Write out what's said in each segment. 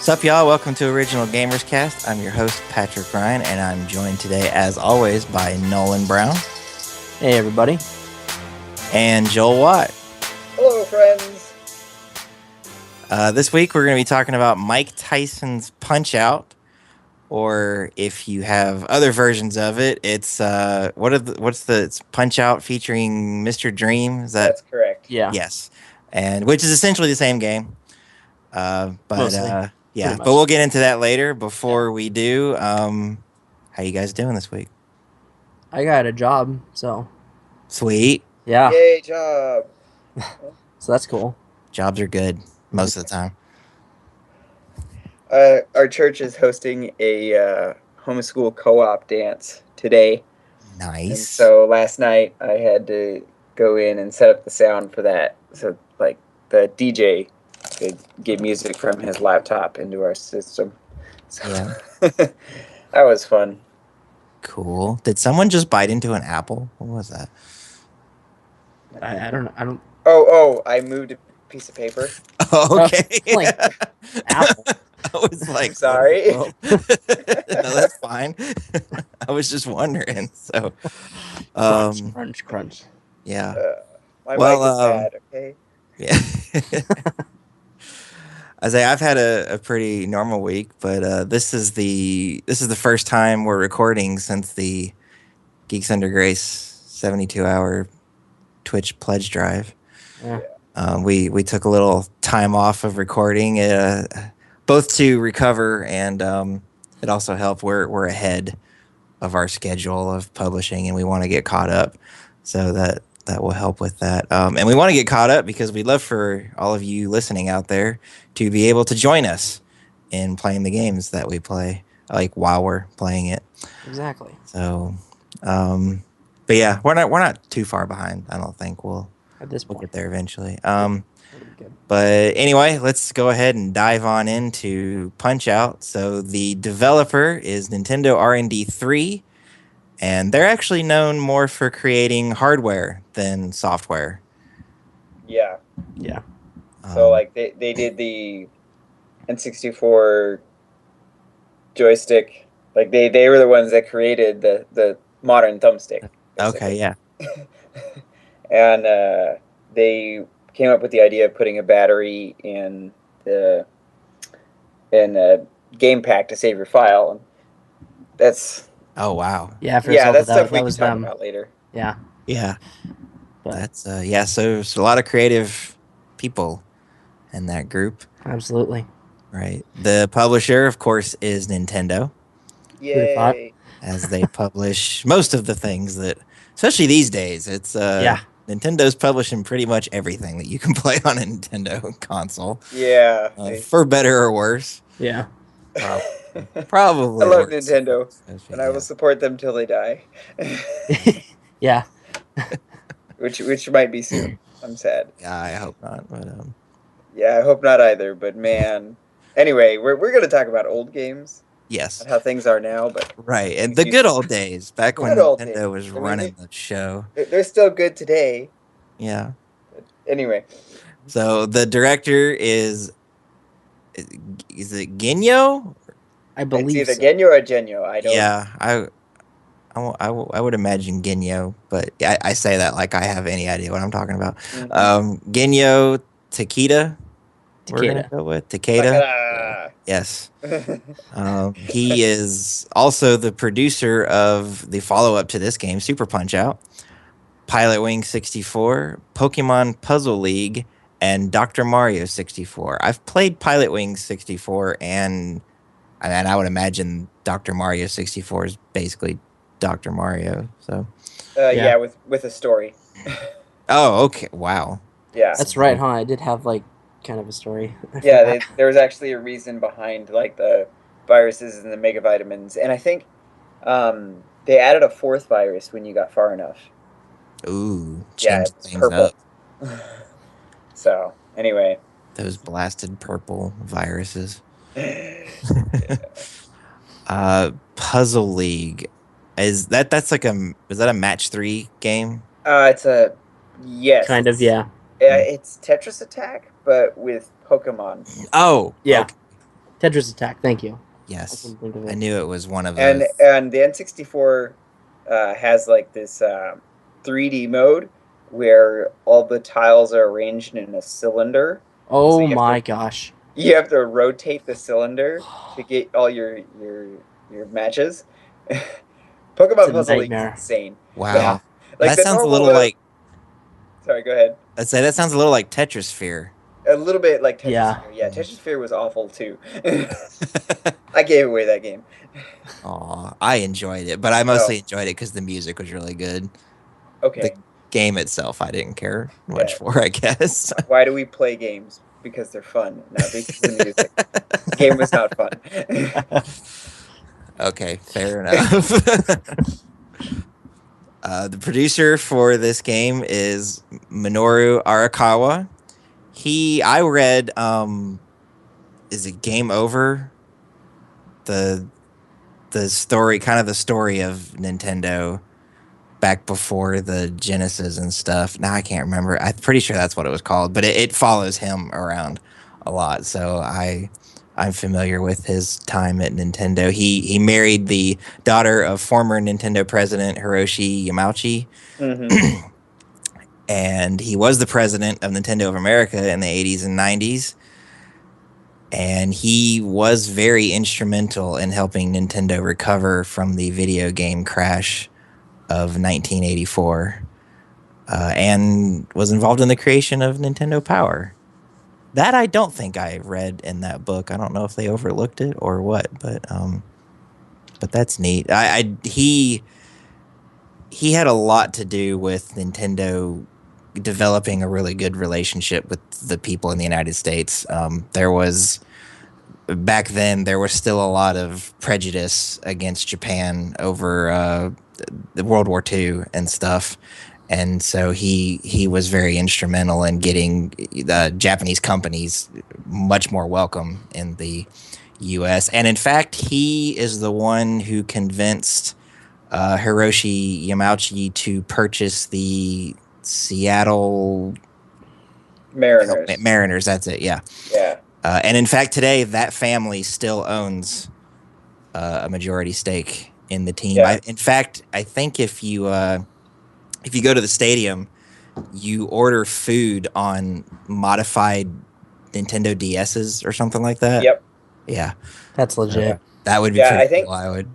What's up, y'all? Welcome to Original Gamers Cast. I'm your host, Patrick Ryan, and I'm joined today, as always, by Nolan Brown. Hey, everybody. And Joel Watt. Hello, friends. This week, we're going to be talking about Mike Tyson's Punch-Out!, or if you have other versions of it, it's it's Punch-Out! Featuring Mr. Dream. That's correct. Yeah. Yes, and which is essentially the same game. Mostly. Yeah, but we'll get into that later. Before we do, how you guys doing this week? I got a job, so Sweet. yeah. Yay, job. So that's cool. Jobs are good most of the time. Our church is hosting a homeschool co-op dance today. Nice. And so last night I had to go in and set up the sound for that. So like the DJ could get music from his laptop into our system. So Yeah. that was fun. Cool. Did someone just bite into an apple? What was that? I don't know. I don't. Oh! I moved a piece of paper. Oh, okay. Like apple. I was like, Sorry. oh. No, that's fine. I was just wondering. So, Crunch. Yeah. My Well, mic is bad. Okay. Yeah. I say I've had a pretty normal week, but this is the first time we're recording since the Geeks Under Grace 72-hour Twitch pledge drive. Yeah. We took a little time off of recording, both to recover and it also helped. We're ahead of our schedule of publishing, and we want to get caught up, so that will help with that. And we want to get caught up because we'd love for all of you listening out there to be able to join us in playing the games that we play, like while we're playing it. Exactly. So, but yeah, we're not too far behind. I don't think we'll get there eventually. But anyway, let's go ahead and dive on into Punch-Out! So the developer is Nintendo R&D 3. And they're actually known more for creating hardware than software. Yeah. Yeah. So like they did the N64 joystick. Like they were the ones that created the modern thumbstick. Okay, yeah. And they came up with the idea of putting a battery in a game pack to save your file. And that's Oh wow. Yeah. that's stuff we that can was talk them. about later. Yeah. Yeah. But That's yeah. So there's a lot of creative people in that group, absolutely. right? The publisher, of course, is Nintendo, Yay! as they publish most of the things that, especially these days, it's Yeah. Nintendo's publishing pretty much everything that you can play on a Nintendo console. Yeah. For better or worse. Yeah. Probably. I love worse. Nintendo, and I will support them till they die. Yeah. which might be soon. I'm sad. Yeah, I hope not. But Yeah, I hope not either. But man, anyway, we're gonna talk about old games yes, and how things are now. But right, and the good old days back when Good old Nintendo days. was I mean, running the show. they're still good today. Yeah. But anyway, So the director is it Genyo? I it's believe either so. Genyo or Genyo. I don't. Yeah, I would imagine Genyo, but I say that like I have any idea what I'm talking about. Mhm. Genyo Takeda. We're gonna Takeda. go with Takeda. Yes. He is also the producer of the follow-up to this game, Super Punch-Out!, Pilot Wing 64, Pokemon Puzzle League, and Dr. Mario 64. I've played Pilot Wing 64, and I would imagine Dr. Mario 64 is basically Dr. Mario. So. Yeah, with a story. Oh, okay. Wow. Yeah. That's right, huh? I did have like kind of a story. I Yeah, forgot. there was actually a reason behind like the viruses and the mega vitamins, and I think they added a fourth virus when you got far enough. Ooh, Yeah, change it's things purple. up. So anyway, Those blasted purple viruses. yeah. Puzzle League. Is that a match 3 game? It's a yes. Kind of, yeah. It's Tetris Attack, but with Pokemon. Oh, Yeah. okay. Tetris Attack. Thank you. I Yes, couldn't think of it. I knew it was one of And those. and the N64 has like this 3D mode where all the tiles are arranged in a cylinder. So Oh my gosh. you have to rotate the cylinder to get all your matches. It's Pokemon a Puzzle League is nightmare. insane. Wow, Like that the sounds a normal little like. sorry, go ahead. I'd say that sounds a little like Tetrisphere. A little bit like Tetris Yeah. Sphere. Yeah, Tetris Sphere was awful too. I gave away that game. Aw, I enjoyed it, but I mostly enjoyed it because the music was really good. The Okay. game itself, I didn't care much Yeah. for, I guess. Why do we play games? Because they're fun, not because of the music. The game was not fun. Okay, fair enough. The producer for this game is Minoru Arakawa. I read, is it Game Over? The story, kind of the story of Nintendo back before the Genesis and stuff. Now I can't remember. I'm pretty sure that's what it was called, but it follows him around a lot. So I'm familiar with his time at Nintendo. He married the daughter of former Nintendo president Hiroshi Yamauchi, Mm-hmm. and he was the president of Nintendo of America in the 80s and 90s. And he was very instrumental in helping Nintendo recover from the video game crash of 1984, and was involved in the creation of Nintendo Power. That I don't think I read in that book. I don't know if they overlooked it or what, but that's neat. He had a lot to do with Nintendo developing a really good relationship with the people in the United States. Back then there was still a lot of prejudice against Japan over the World War II and stuff. And so he was very instrumental in getting the Japanese companies much more welcome in the U.S. And in fact, he is the one who convinced Hiroshi Yamauchi to purchase the Seattle Mariners. Mariners. That's it. Yeah. Yeah. And in fact, today that family still owns a majority stake in the team. Yeah. In fact, I think if you go to the stadium, you order food on modified Nintendo DSs or something like that. Yep. Yeah, That's legit. that would be Yeah, pretty I think cool. I would.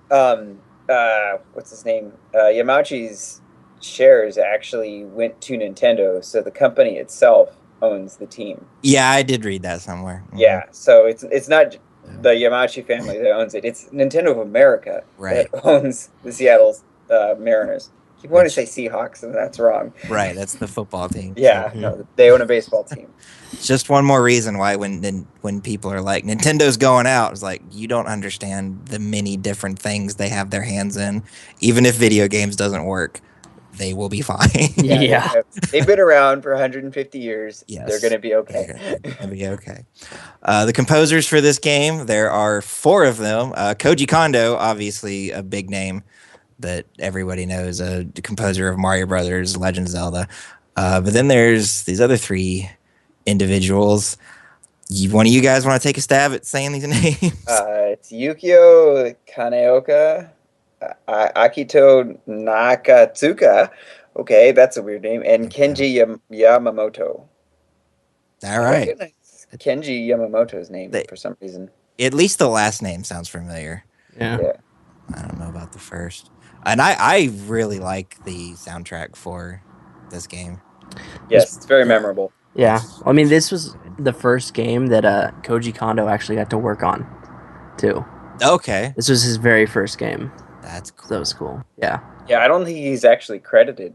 What's his name? Yamauchi's shares actually went to Nintendo, so the company itself owns the team. Yeah, I did read that somewhere. Mhm. Yeah, so it's not the Yamauchi family that owns it. It's Nintendo of America Right. that owns the Seattle Mariners. Keep wanting to say Seahawks, and that's wrong. Right, that's the football team. Yeah, no, they own a baseball team. Just one more reason why when people are like Nintendo's going out, it's like you don't understand the many different things they have their hands in. Even if video games doesn't work, they will be fine. Yeah. They've been around for 150 years. Yes. They're going to be okay. They're gonna be okay. The composers for this game, there are 4 of them. Koji Kondo, obviously a big name that everybody knows, a composer of Mario Brothers, Legend of Zelda. But then there's these other 3 individuals. One of you guys want to take a stab at saying these names? It's Yukio Kaneoka, Akito Nakatsuka. Okay, that's a weird name. And Kenji Yamamoto. All right. I recognize Kenji Yamamoto's name for some reason. At least the last name sounds familiar. Yeah. I don't know about the first. And I really like the soundtrack for this game. Yes, it's very memorable. Yeah. I mean, this was the first game that Koji Kondo actually got to work on, too. Okay. This was his very first game. That's cool. That was cool. Yeah. Yeah, I don't think he's actually credited.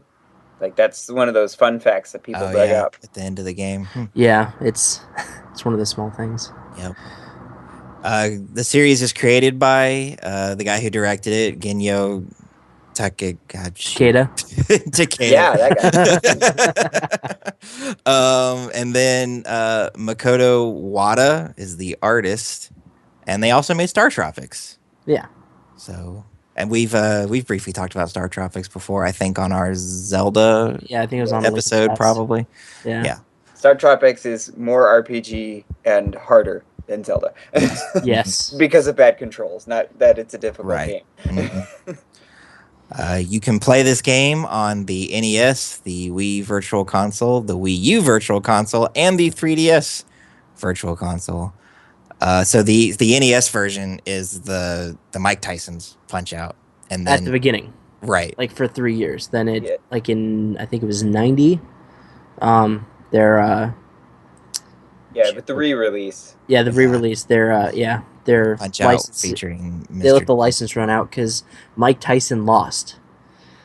Like, that's one of those fun facts that people bring up. At the end of the game. Yeah, it's one of the small things. Yep. The series is created by the guy who directed it, Genyo Takeda. Takeda. Yeah, that guy. And then Makoto Wada is the artist, and they also made Star Tropics. Yeah. So, and we've briefly talked about Star Tropics before. I think on our Zelda. Yeah, I think it was on episode probably. Yeah. Star Tropics is more RPG and harder than Zelda. Yes. Because of bad controls, not that it's a difficult Right. game. You can play this game on the NES, the Wii Virtual Console, the Wii U Virtual Console, and the 3DS Virtual Console. So the NES version is the Mike Tyson's Punch Out, and At the then beginning, right, like for 3 years. Then it Yeah. like in I think it was 90. They're Yeah, but the re-release. yeah, the Yeah. re-release. Their Punch Out license. featuring Mr. They let the license run out because Mike Tyson lost.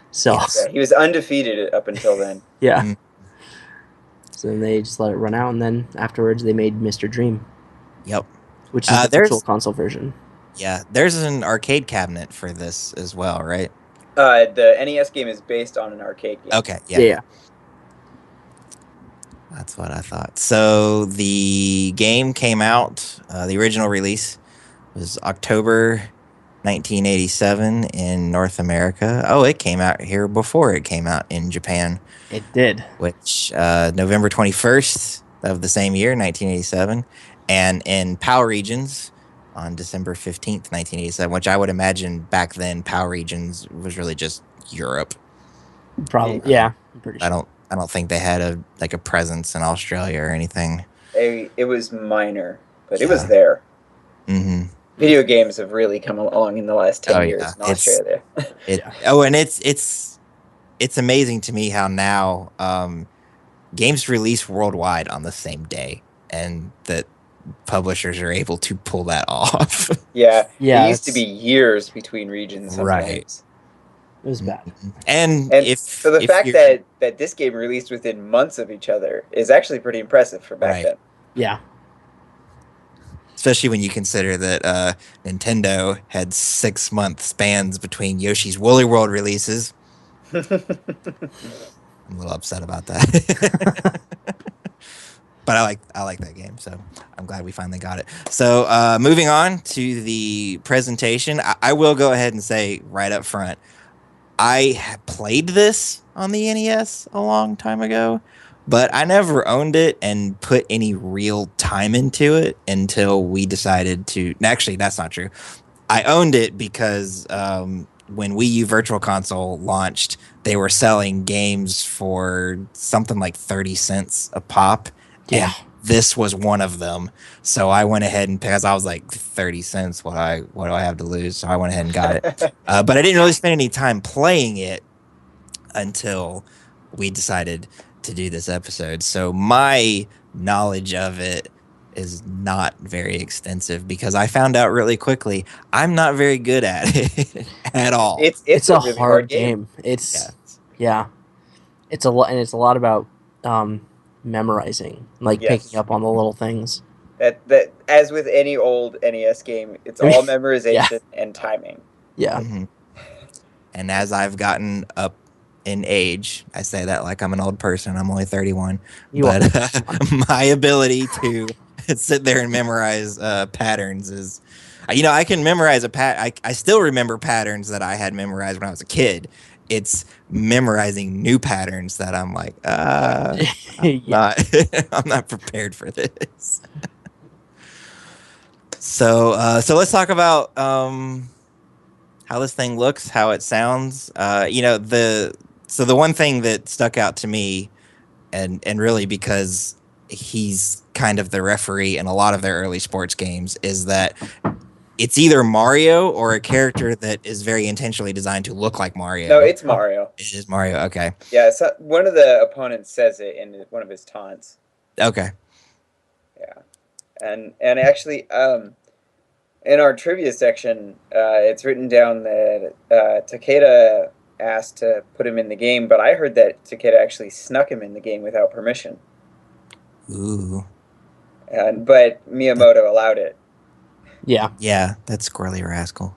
So Yes. Yeah, he was undefeated up until then. yeah. Mm. So then they just let it run out, and then afterwards they made Mr. Dream, Yep. which is the there's Virtual Console version. there's an arcade cabinet for this as well, right? The NES game is based on an arcade game. Okay, Yeah. That's what I thought. So the game came out. The original release was October 1987 in North America. Oh, it came out here before it came out in Japan, It did. which November 21st of the same year, 1987, and in PAL regions on December 15th, 1987, which I would imagine back then PAL regions was really just Europe. Probably. Yeah. I'm pretty sure. I don't think they had a presence in Australia or anything. It was minor, but it Yeah. was there. Mm-hmm. Video games have really come along in the last 10 years in Australia. And it's amazing to me how now games release worldwide on the same day, and that publishers are able to pull that off. Yeah, Yeah, it used to be years between regions sometimes. Right. It was bad. And So the fact that this game released within months of each other is actually pretty impressive for back then. Yeah. Especially when you consider that Nintendo had 6-month spans between Yoshi's Woolly World releases. I'm a little upset about that. But I like that game, so I'm glad we finally got it. So moving on to the presentation, I will go ahead and say right up front, I played this on the NES a long time ago, but I never owned it and put any real time into it until we decided to. Actually, that's not true. I owned it because when Wii U Virtual Console launched, they were selling games for something like 30 cents a pop. Yeah. And this was one of them. So I went ahead and, because I was like 30 cents, what do I have to lose? So I went ahead and got it. But I didn't really spend any time playing it until we decided to do this episode. So my knowledge of it is not very extensive because I found out really quickly I'm not very good at it at all. It's a really hard game. It's a lot, and it's a lot about memorizing, like picking up on the little things. That as with any old NES game, it's all memorization and timing. Yeah. Mm-hmm. And as I've gotten up in age, I say that like I'm an old person. I'm only 31, but my ability to sit there and memorize patterns is, I can memorize I still remember patterns that I had memorized when I was a kid. It's memorizing new patterns that I'm like, I'm not prepared for this. So let's talk about how this thing looks, how it sounds. The one thing that stuck out to me, and really because he's kind of the referee in a lot of their early sports games, is that it's either Mario or a character that is very intentionally designed to look like Mario. No, it's Mario. It is Mario. Okay. Yeah, so one of the opponents says it in one of his taunts. Okay. Yeah, and actually, in our trivia section, it's written down that Takeda asked to put him in the game, but I heard that Takeda actually snuck him in the game without permission. Ooh. But Miyamoto allowed it. Yeah. Yeah, that squirrely rascal.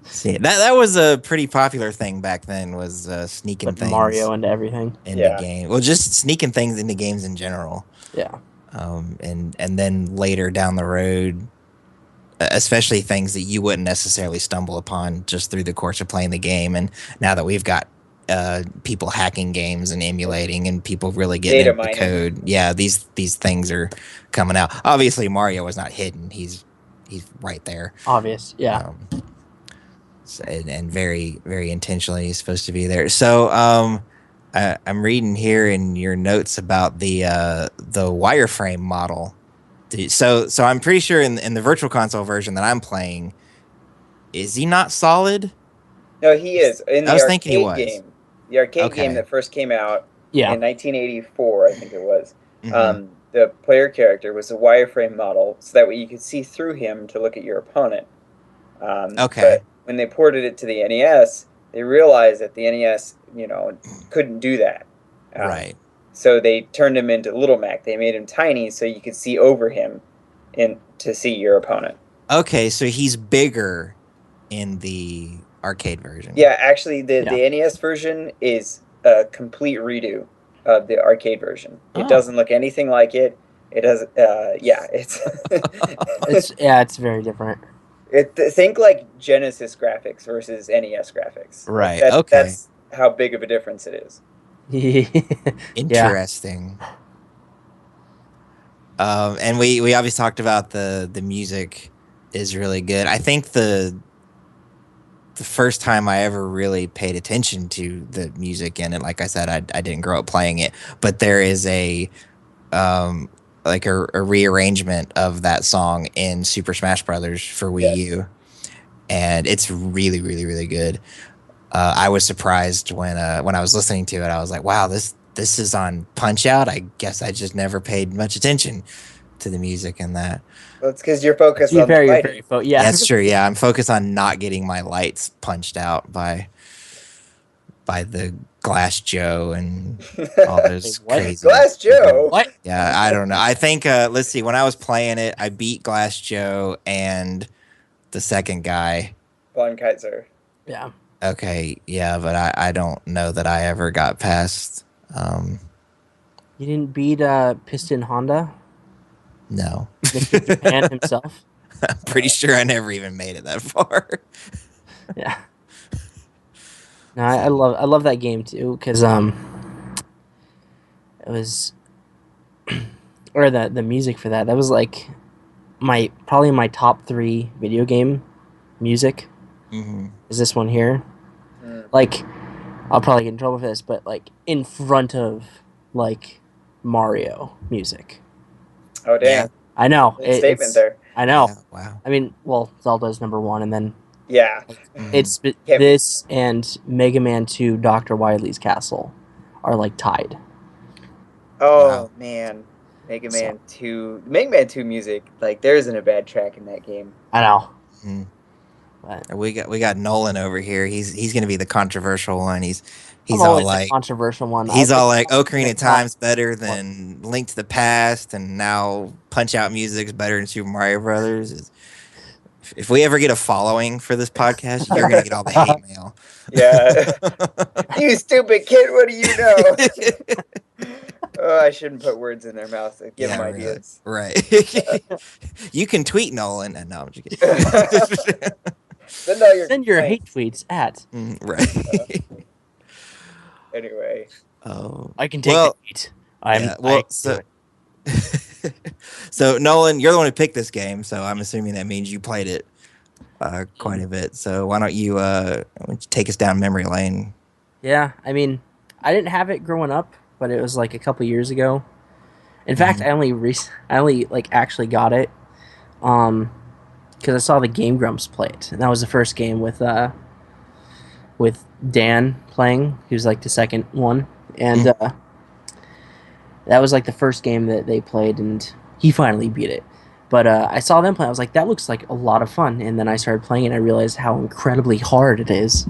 See, that was a pretty popular thing back then, was sneaking things Mario into everything into game. Well, just sneaking things into games in general. Yeah. And then later down the road, especially things that you wouldn't necessarily stumble upon just through the course of playing the game. And now that we've got people hacking games and emulating, and people really Data getting into the mining. code. Yeah, these things are coming out. Obviously, Mario is not hidden; he's right there. Obvious, yeah. And very very intentionally he's supposed to be there. So I'm reading here in your notes about the wireframe model. So I'm pretty sure in the Virtual Console version that I'm playing, is he not solid? No, he is in I the was thinking he arcade was. game. The arcade game Okay. that first came out Yeah. in 1984, I think it was. Mhm. The player character was a wireframe model, so that way you could see through him to look at your opponent. Okay. But when they ported it to the NES, they realized that the NES, couldn't do that. Right. So they turned him into Little Mac. They made him tiny so you could see over him and to see your opponent. Okay, so he's bigger in the arcade version. Yeah, actually, the Yeah. NES version is a complete redo of the arcade version. It Oh. doesn't look anything like it. It does. Yeah, it's it's very different. Think like Genesis graphics versus NES graphics. Right. Like Okay. That's how big of a difference it is. Interesting. And we obviously talked about the music is really good. I think the first time I ever really paid attention to the music in it, like I said, I didn't grow up playing it, but there is like a rearrangement of that song in Super Smash Brothers for Wii U, and it's really really really good. I was surprised when I was listening to it. I was like, wow, this is on Punch Out. I guess I just never paid much attention to the music in that. That's because you're focused on very Yeah, that's true. Yeah, I'm focused on not getting my lights punched out by the Glass Joe and all those crazy Glass Joe. What? Yeah, I don't know. I think let's see. When I was playing it, I beat Glass Joe and the second guy. Von Kaiser. Yeah. Okay, yeah, but I don't know that I ever got past. You didn't beat Piston Honda? No. Mr. Japan himself? I'm pretty sure I never even made it that far. Yeah. No, I love that game too because it was or the music for that was like probably my top 3 video game music. Mm-hmm. Is this one here? Like, I'll probably get in trouble for this, but like in front of like Mario music. Oh damn! Yeah. I know. Statement there. I know. Yeah, wow. I mean, well, Zelda's #1, and then Yeah. it's this and Mega Man 2 Dr. Wily's Castle are like tied. Oh Wow. man, Mega Man 2 music. Like there isn't a bad track in that game. I know. Mm-hmm. But We got Nolan over here. He's going to be the controversial one. He's I'm all always like the controversial one. He's all like Ocarina the of Time's better than Link to the Past, and now Punch Out music's better than Super Mario Brothers. If we ever get a following for this podcast, you're gonna get all the hate mail. Yeah. You stupid kid, what do you know? Oh, I shouldn't put words in their mouth. Give them ideas. Right. You can tweet Nolan. And no, I'm just kidding. Send your hate tweets at. Right. Anyway. I can take the heat. So Nolan, you're the one who picked this game, so I'm assuming that means you played it quite a bit. So why don't you take us down memory lane? Yeah, I mean, I didn't have it growing up, but it was like a couple years ago. In fact, I only like actually got it because I saw the Game Grumps play it, and that was the first game with Dan playing. He was like the second one, and that was like the first game that they played, and he finally beat it. But I saw them play. I was like, that looks like a lot of fun. And then I started playing it, and I realized how incredibly hard it is.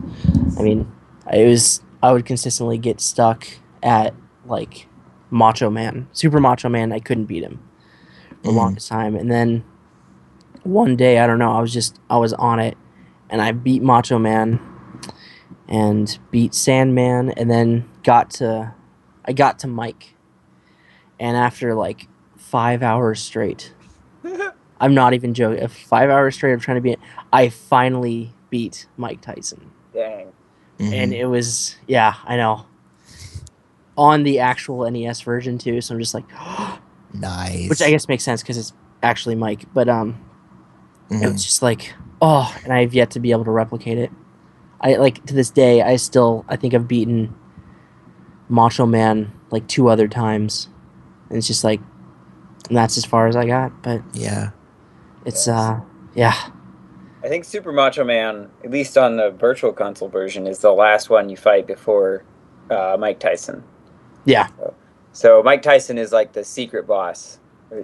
I mean, I would consistently get stuck at like Macho Man, Super Macho Man. I couldn't beat him for the longest time. And then one day, I don't know, I was on it, and I beat Macho Man and beat Sandman, and then I got to Mike. And after like 5 hours straight, I'm not even joking, 5 hours straight of trying to beat it, I finally beat Mike Tyson. Dang. and Mhm. it was I know on the actual NES version too. So I'm just like, which I Nice. guess makes sense because it's actually Mike, but it was Mhm. just like and I've yet to be able to replicate it. I like to this day I think I've beaten Macho Man like 2 other times, and it's just like and that's as far as I got. But Yeah. it's Yes. yeah. I think Super Macho Man, at least on the Virtual Console version, is the last one you fight before Mike Tyson. Yeah, So Mike Tyson is like the secret boss.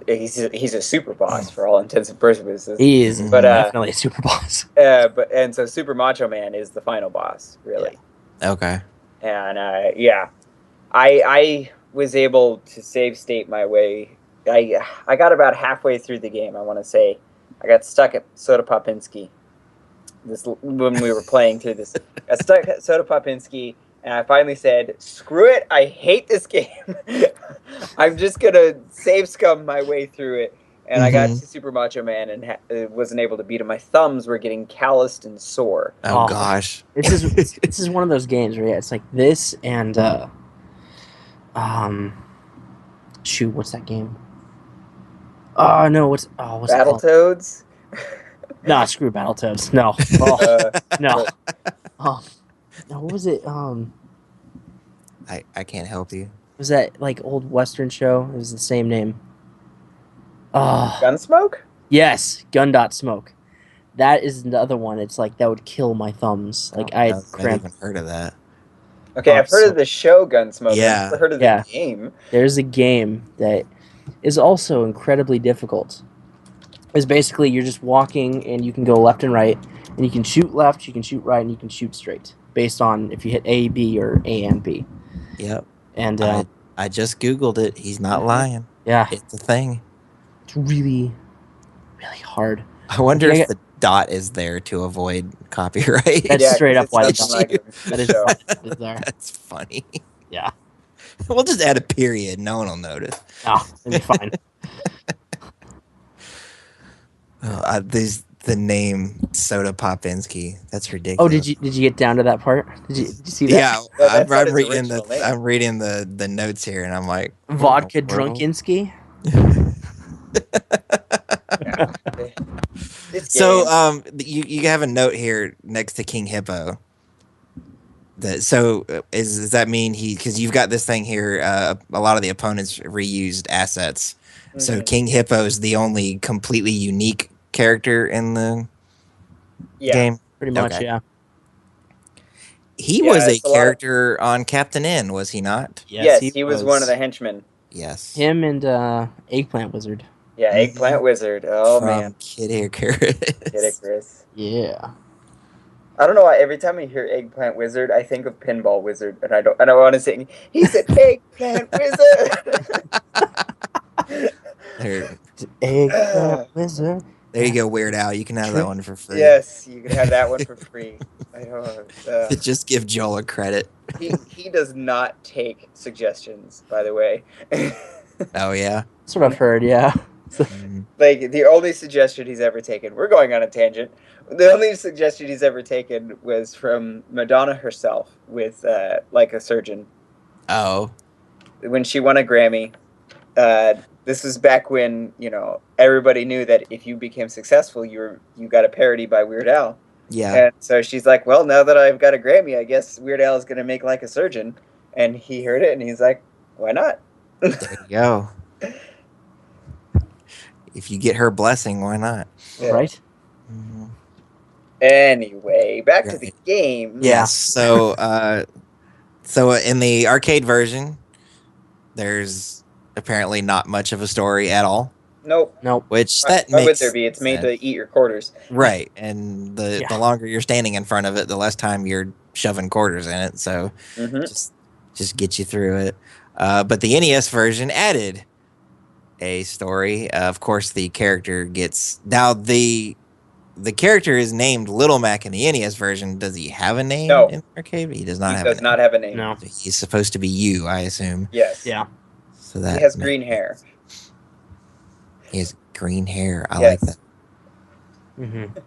He's a super boss for all intents and purposes. he is But Mhm. definitely a super boss. so Super Macho Man is the final boss, Yeah. really. Okay. And yeah, I was able to save state my way. I got about halfway through the game. I want to say I got stuck at Soda Popinski. This when we were playing through this, got stuck at Soda Popinski, and I finally said, "Screw it! I hate this game. I'm just gonna save scum my way through it." And I got Mhm. to Super Macho Man and wasn't able to beat him. My thumbs were getting calloused and sore. Oh Oh, gosh. this is one of those games where it's like this and um shoot, what's that game? Oh no, what's it called? Battletoads. No, screw Battletoads. No. Oh Uh, no. but Oh no, what was it? I can't help you. Was that like old Western show? It was the same name. Oh Gunsmoke. yes, Gun Dot Smoke. That is the other one. It's like that would kill my thumbs. Like I had I've cramp. even heard of that. Okay, I've heard So of the show Gunsmoke. I've Yeah. never heard of the yeah, game. there's a game that is also incredibly difficult. Is basically you're just walking and you can go left and right, and you can shoot left, you can shoot right, and you can shoot straight based on if you hit A, B, or A and B. Yep. And I just Googled it. He's not lying. yeah, It's a thing. it's really really hard. I I wonder think I if got the dot is there to avoid copyright. that's Yeah, straight because up it's why the nothing dot. like a That is show. why it is there. That's funny. Yeah, We'll just add a period. No one will notice. no, it'd be fine. The name Soda Popinski. That's Oh, ridiculous. did you get down to that part? Did you see that? Yeah, No, that's not his original name. I'm reading the notes here, and I'm like, Vodka what in the world? Drunkinski. Yeah. This So, game. you have a note here next to King Hippo. Does that mean because you've got this thing here? A lot of the opponents reused assets. So Mhm. King Hippo is the only completely unique character in the Yeah, game. Pretty much, Okay. yeah. He yeah. was a It's a lot of. character on Captain N, was he not? Yes, Yes, he was one of the henchmen. Yes. him and Eggplant Wizard. Yeah, Mhm. Eggplant Wizard. Oh From man, Kid Icarus. get it, Chris. Yeah. I don't know why. Every time I hear Eggplant Wizard, I think of Pinball Wizard, and I don't. And I want to sing. He's an Eggplant Wizard. There, Eggplant Wizard. there you go, Weird Al. You can have that one for free. Yes, you can have that one for free. I don't. Just give Joel a credit. He does not take suggestions, by the way. Oh yeah. That's what I've heard, yeah. Mhm. Like the only suggestion he's ever taken. We're going on a tangent. The only suggestion he's ever taken was from Madonna herself with like a surgeon Oh. when she won a Grammy. This was back when everybody knew that if you became successful, you got a parody by Weird Al. Yeah. And so she's like, "Well, now that I've got a Grammy, I guess Weird Al is gonna make like a surgeon." And he heard it, and he's like, "Why not?" There you go. If you get her blessing, why not? Yeah. Right? Mhm. Anyway, back to the Right. game. Yeah. Yes. So in the arcade version, there's apparently not much of a story at all. Nope. Nope. Which Why that would makes there be? It's made sense. to eat your quarters. Right, and the Yeah. longer you're standing in front of it, the less time you're shoving quarters in it. So Mm-hmm. just get you through it. But the NES version added a story. Of course, the character gets now the character is named Little Mac in the NES version. Does he have a name No. in arcade? He does not He have does a name. not have a name. No. So he's supposed to be you, I assume. Yes. Yeah. So that He has makes green hair. sense. He has green hair. I Yes. like that. Mm-hmm.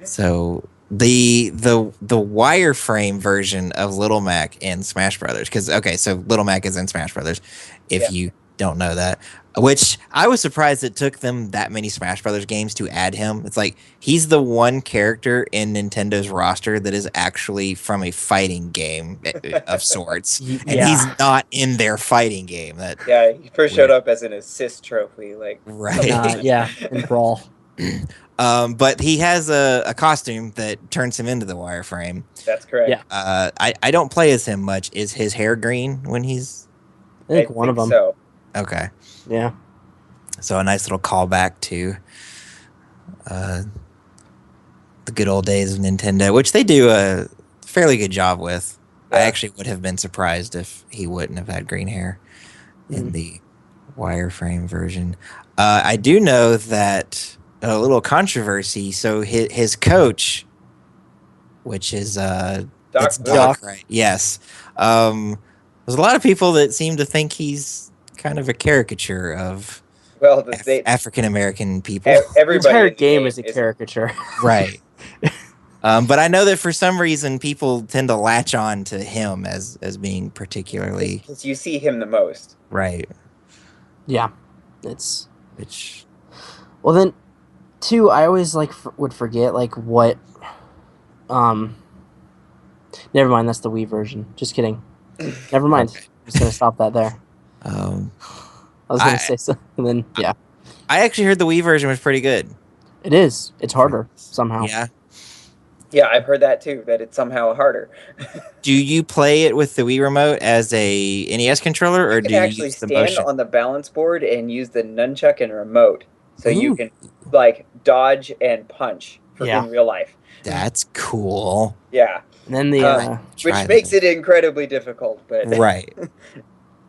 So the wireframe version of Little Mac in Smash Brothers, because okay, so Little Mac is in Smash Brothers, if you don't know that, which I was surprised it took them that many Smash Brothers games to add him. It's like he's the one character in Nintendo's roster that is actually from a fighting game of sorts, and he's not in their fighting game. That he first showed up as an assist trophy, like right, in Brawl. But he has a costume that turns him into the wireframe. That's correct. Yeah. I don't play as him much. Is his hair green when he's? I think one of them. So. Okay. Yeah. So a nice little callback to the good old days of Nintendo, which they do a fairly good job with. Yeah. I actually would have been surprised if he wouldn't have had green hair in the wireframe version. I do know that a little controversy. So his coach, which is Doc, right? Yes. There's a lot of people that seem to think he's kind of a caricature of African American people. Everybody the entire game is a caricature, right? But I know that for some reason people tend to latch on to him as being particularly because you see him the most, right? Yeah, well then. Two, I always would forget what. Never mind. That's the Wii version. Just kidding. Never mind. Okay. I'm just gonna stop that there. I was gonna say something, and then yeah. I actually heard the Wii version was pretty good. It is. It's harder somehow. Yeah. Yeah, I've heard that too. That it's somehow harder. Do you play it with the Wii remote as a NES controller, or do you actually stand on the balance board and use the nunchuck and remote, so you can dodge and punch in real life? That's cool. Yeah. And then the which makes it incredibly difficult, but right.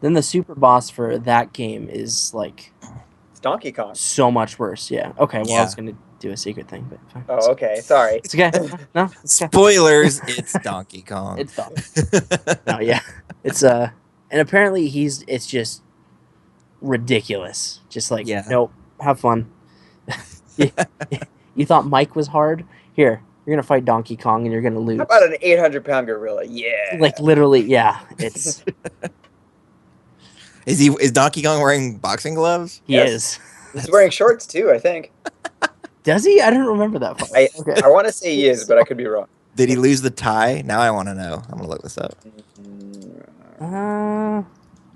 Then the super boss for that game is it's Donkey Kong. So much worse. Yeah. Okay. Well, I was gonna do a secret thing, but fine. Oh, okay. Sorry. It's okay. No. It's okay. Spoilers. It's Donkey Kong. It's Donkey. No, yeah. It's and apparently it's just ridiculous. Just nope. Have fun. You thought Mike was hard? Here, you're gonna fight Donkey Kong and you're gonna lose. How about an 800-pound gorilla? Yeah. Literally, yeah. It's. Is Donkey Kong wearing boxing gloves? He is. He's wearing shorts too, I think. Does he? I don't remember that part. I want to say he is, but I could be wrong. Did he lose the tie? Now I want to know. I'm gonna look this up. I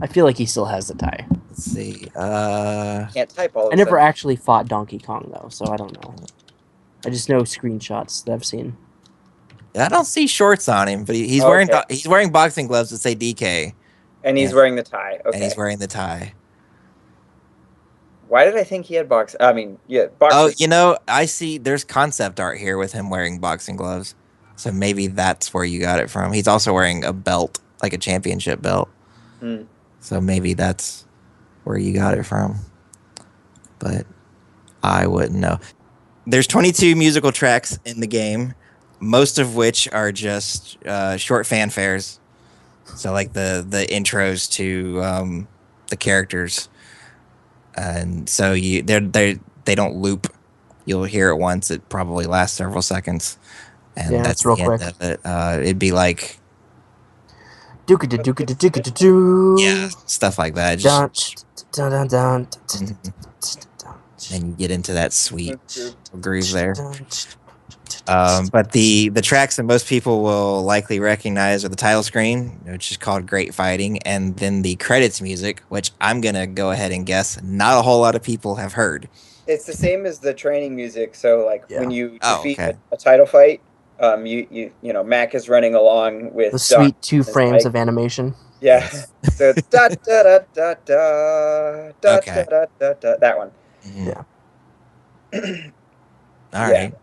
feel like he still has the tie. Let's see. Can't type all. I never actually fought Donkey Kong though, so I don't know. I just know screenshots that I've seen. I don't see shorts on him, but he's wearing boxing gloves that say DK. And he's wearing the tie. Okay. And he's wearing the tie. Why did I think he had boxing? Boxing. Oh, I see. There's concept art here with him wearing boxing gloves. So maybe that's where you got it from. He's also wearing a belt, like a championship belt. So maybe that's where you got it from. But I wouldn't know. There's 22 musical tracks in the game, most of which are just short fanfares. So like the intros to the characters, and so they don't loop. You'll hear it once. It probably lasts several seconds, and that's real the quick. end of it. It'd be like yeah, stuff like that. And you get into that sweet groove there. But the tracks that most people will likely recognize are the title screen, which is called Great Fighting, and then the credits music, which I'm going to go ahead and guess not a whole lot of people have heard. It's the same as the training music. So when you defeat a title fight, you know, Mac is running along with the sweet 2 frames of animation. Yeah. So da da da da da da da da da, that one. Yeah. All right.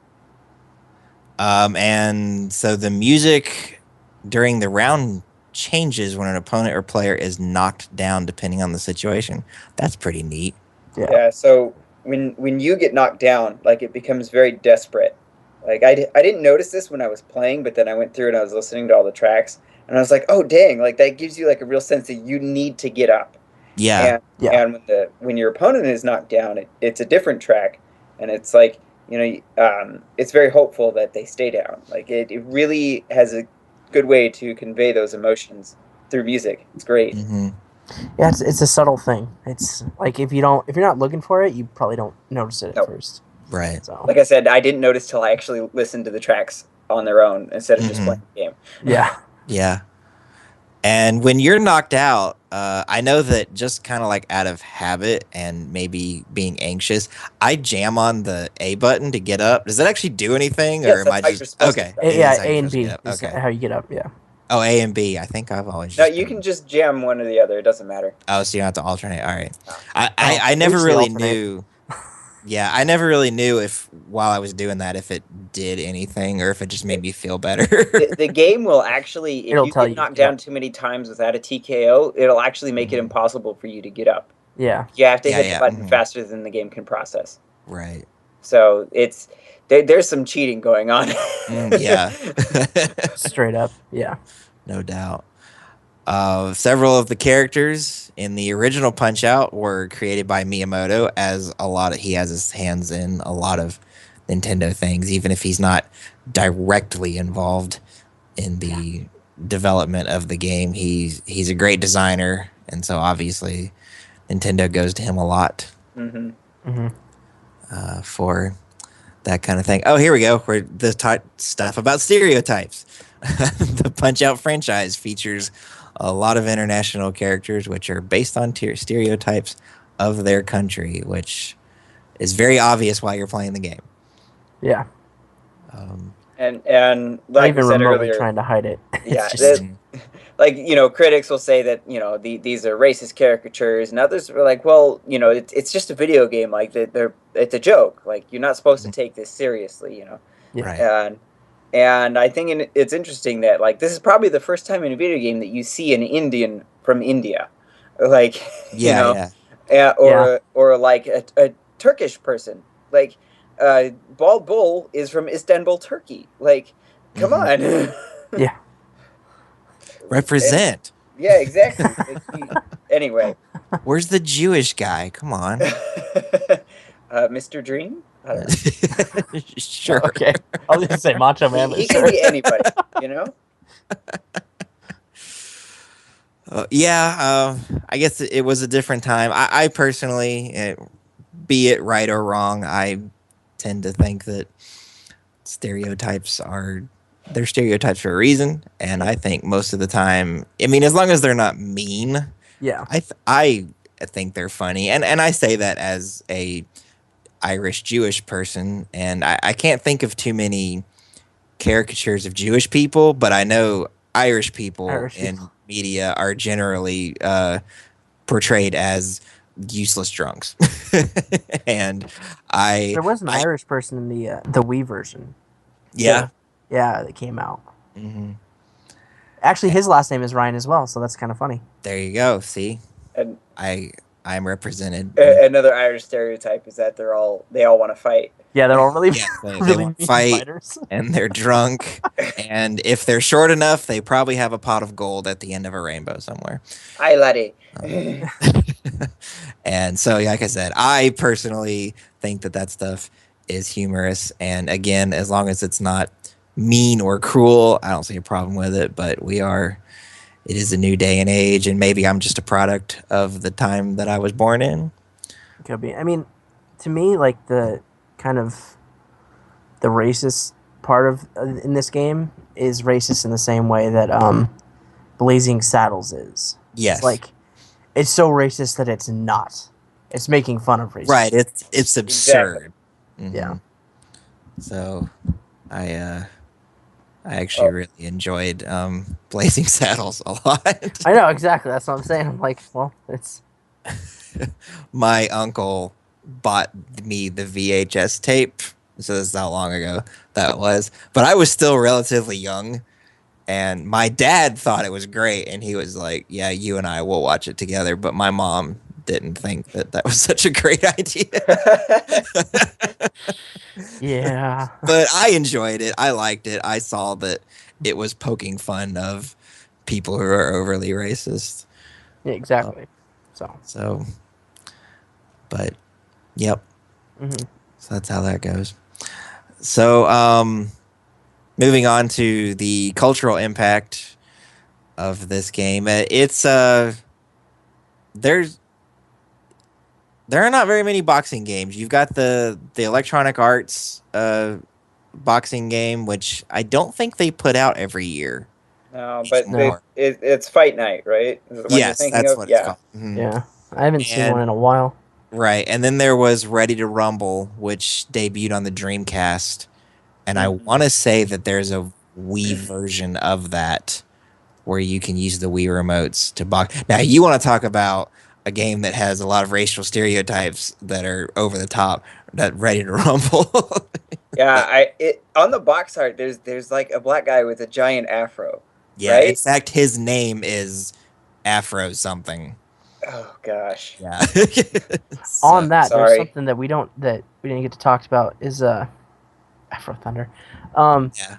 And so the music during the round changes when an opponent or player is knocked down, depending on the situation. That's pretty neat. Yeah. So when you get knocked down, it becomes very desperate. I didn't notice this when I was playing, but then I went through and I was listening to all the tracks, and I was like, oh dang! That gives you a real sense that you need to get up. Yeah. And when your opponent is knocked down, it's a different track, and it's it's very hopeful that they stay down. Like it really has a good way to convey those emotions through music. It's great. Mm-hmm. Yeah, it's a subtle thing. It's like if you're not looking for it, you probably don't notice it at No, first. Right. So like I said, I didn't notice till I actually listened to the tracks on their own instead of just Mm-hmm. playing the game. yeah, Yeah. And when you're knocked out, I know that just kind of like out of habit and maybe being anxious, I jam on the A button to get up. Does that actually do anything, or Yes, am that's I how you're just supposed to okay? start. It yeah. is how you're A and supposed to get B up. is Okay. how you get up. Yeah, Oh, A and B. I think I've always No, just you been. can just jam one or the other. It doesn't matter. Oh, so you don't have to alternate. All right. No. I I never usually really alternate. knew. Yeah, I never really knew if while I was doing that if it did anything or if it just made me feel better. The game will actually, if It'll you tell get you. knocked Yeah, down too many times without a TKO, it'll actually make it Mhm. impossible for you to get up. yeah. You have to Yeah, hit the yeah. button Mhm. faster than the game can process. Right. So there's some cheating going on. Yeah. Straight up. Yeah, No doubt. Several of the characters in the original Punch Out were created by Miyamoto, as he has his hands in a lot of Nintendo things, even if he's not directly involved in the development of the game. He's a great designer, and so obviously Nintendo goes to him a lot hmm hmm for that kind of thing. Oh, here we go. Where the stuff about stereotypes. The Punch Out franchise features a lot of international characters, which are based on stereotypes of their country, which is very obvious while you're playing the game. yeah. Um, and Not like we even said remotely earlier, trying to hide it. It's yeah, just like critics will say that these are racist caricatures, and others are like, well, it's just a video game. Like it's a joke. Like you're not supposed to take this seriously. yeah, right. And I think it's interesting that like this is probably the first time in a video game that you see an Indian from India, like Yeah, yeah. yeah. or like a Turkish person. Like Bald Bull is from Istanbul, Turkey. Like, come Mhm. on. Yeah. And, Represent. yeah, exactly. Anyway, Where's the Jewish guy? Come on. Mr. Dream. I don't know. Sure. Okay. I was gonna say Macho Man, but He sure. can be anybody, you know. Yeah, I guess it was a different time. I personally, be it right or wrong, I tend to think that stereotypes are they're stereotypes for a reason, and I think most of the time, I mean, as long as they're not mean, Yeah. I think they're funny, and I say that as a Irish Jewish person, and I can't think of too many caricatures of Jewish people, but I know Irish people Irish in people. media are generally portrayed as useless drunks, and I, There was an I Irish person in the Wii version. yeah. Yeah, that came out. Hmm. Actually, his last name is Ryan as well, so that's kind of funny. There you go. See, And I'm represented. another Irish stereotype is that they all want to fight. Yeah, they're all really, Yeah, they really want to mean fight, fighters. and they're drunk, and if they're short enough, they probably have a pot of gold at the end of a rainbow somewhere. Aye, laddie. And so, like I said, I personally think that stuff is humorous, and again, as long as it's not mean or cruel, I don't see a problem with it. But it is a new day and age, and maybe I'm just a product of the time that I was born in. Could be. I mean, to me, like the kind of the racist part of in this game is racist in the same way that Blazing Saddles is. Yes. It's like it's so racist that it's not. It's making fun of racism. Right. It's absurd. Exactly. Yeah. So I actually really enjoyed Blazing Saddles a lot. I know exactly. That's what I'm saying. I'm like, well, it's My uncle bought me the VHS tape. So this is how long ago that was. But I was still relatively young. And my dad thought it was great. And he was like, yeah, you and I will watch it together. But my mom didn't think that was such a great idea. yeah. But I enjoyed it. I liked it. I saw that it was poking fun of people who are overly racist. Yeah, exactly. So, but, yep. Mm-hmm. So that's how that goes. So, moving on to the cultural impact of this game, it's there's there are not very many boxing games. You've got the Electronic Arts boxing game, which I don't think they put out every year No, but No. anymore. it's Fight Night, right? Is the one you're Yes, thinking that's of? what it's Yeah. called. Mhm. Yeah, I haven't seen one And in a while. right, and then there was Ready to Rumble, which debuted on the Dreamcast, and I Mhm. want to say that there's a Wii version of that where you can use the Wii remotes to box. Now, you want to talk about a game that has a lot of racial stereotypes that are over the top, that Ready to Rumble. Yeah, on the box art there's like a black guy with a giant afro, Yeah, in right? fact, his name is Afro something. Oh gosh. Yeah. So, On that, there's Sorry. something that we didn't get to talk about is Afro Thunder. Um, yeah.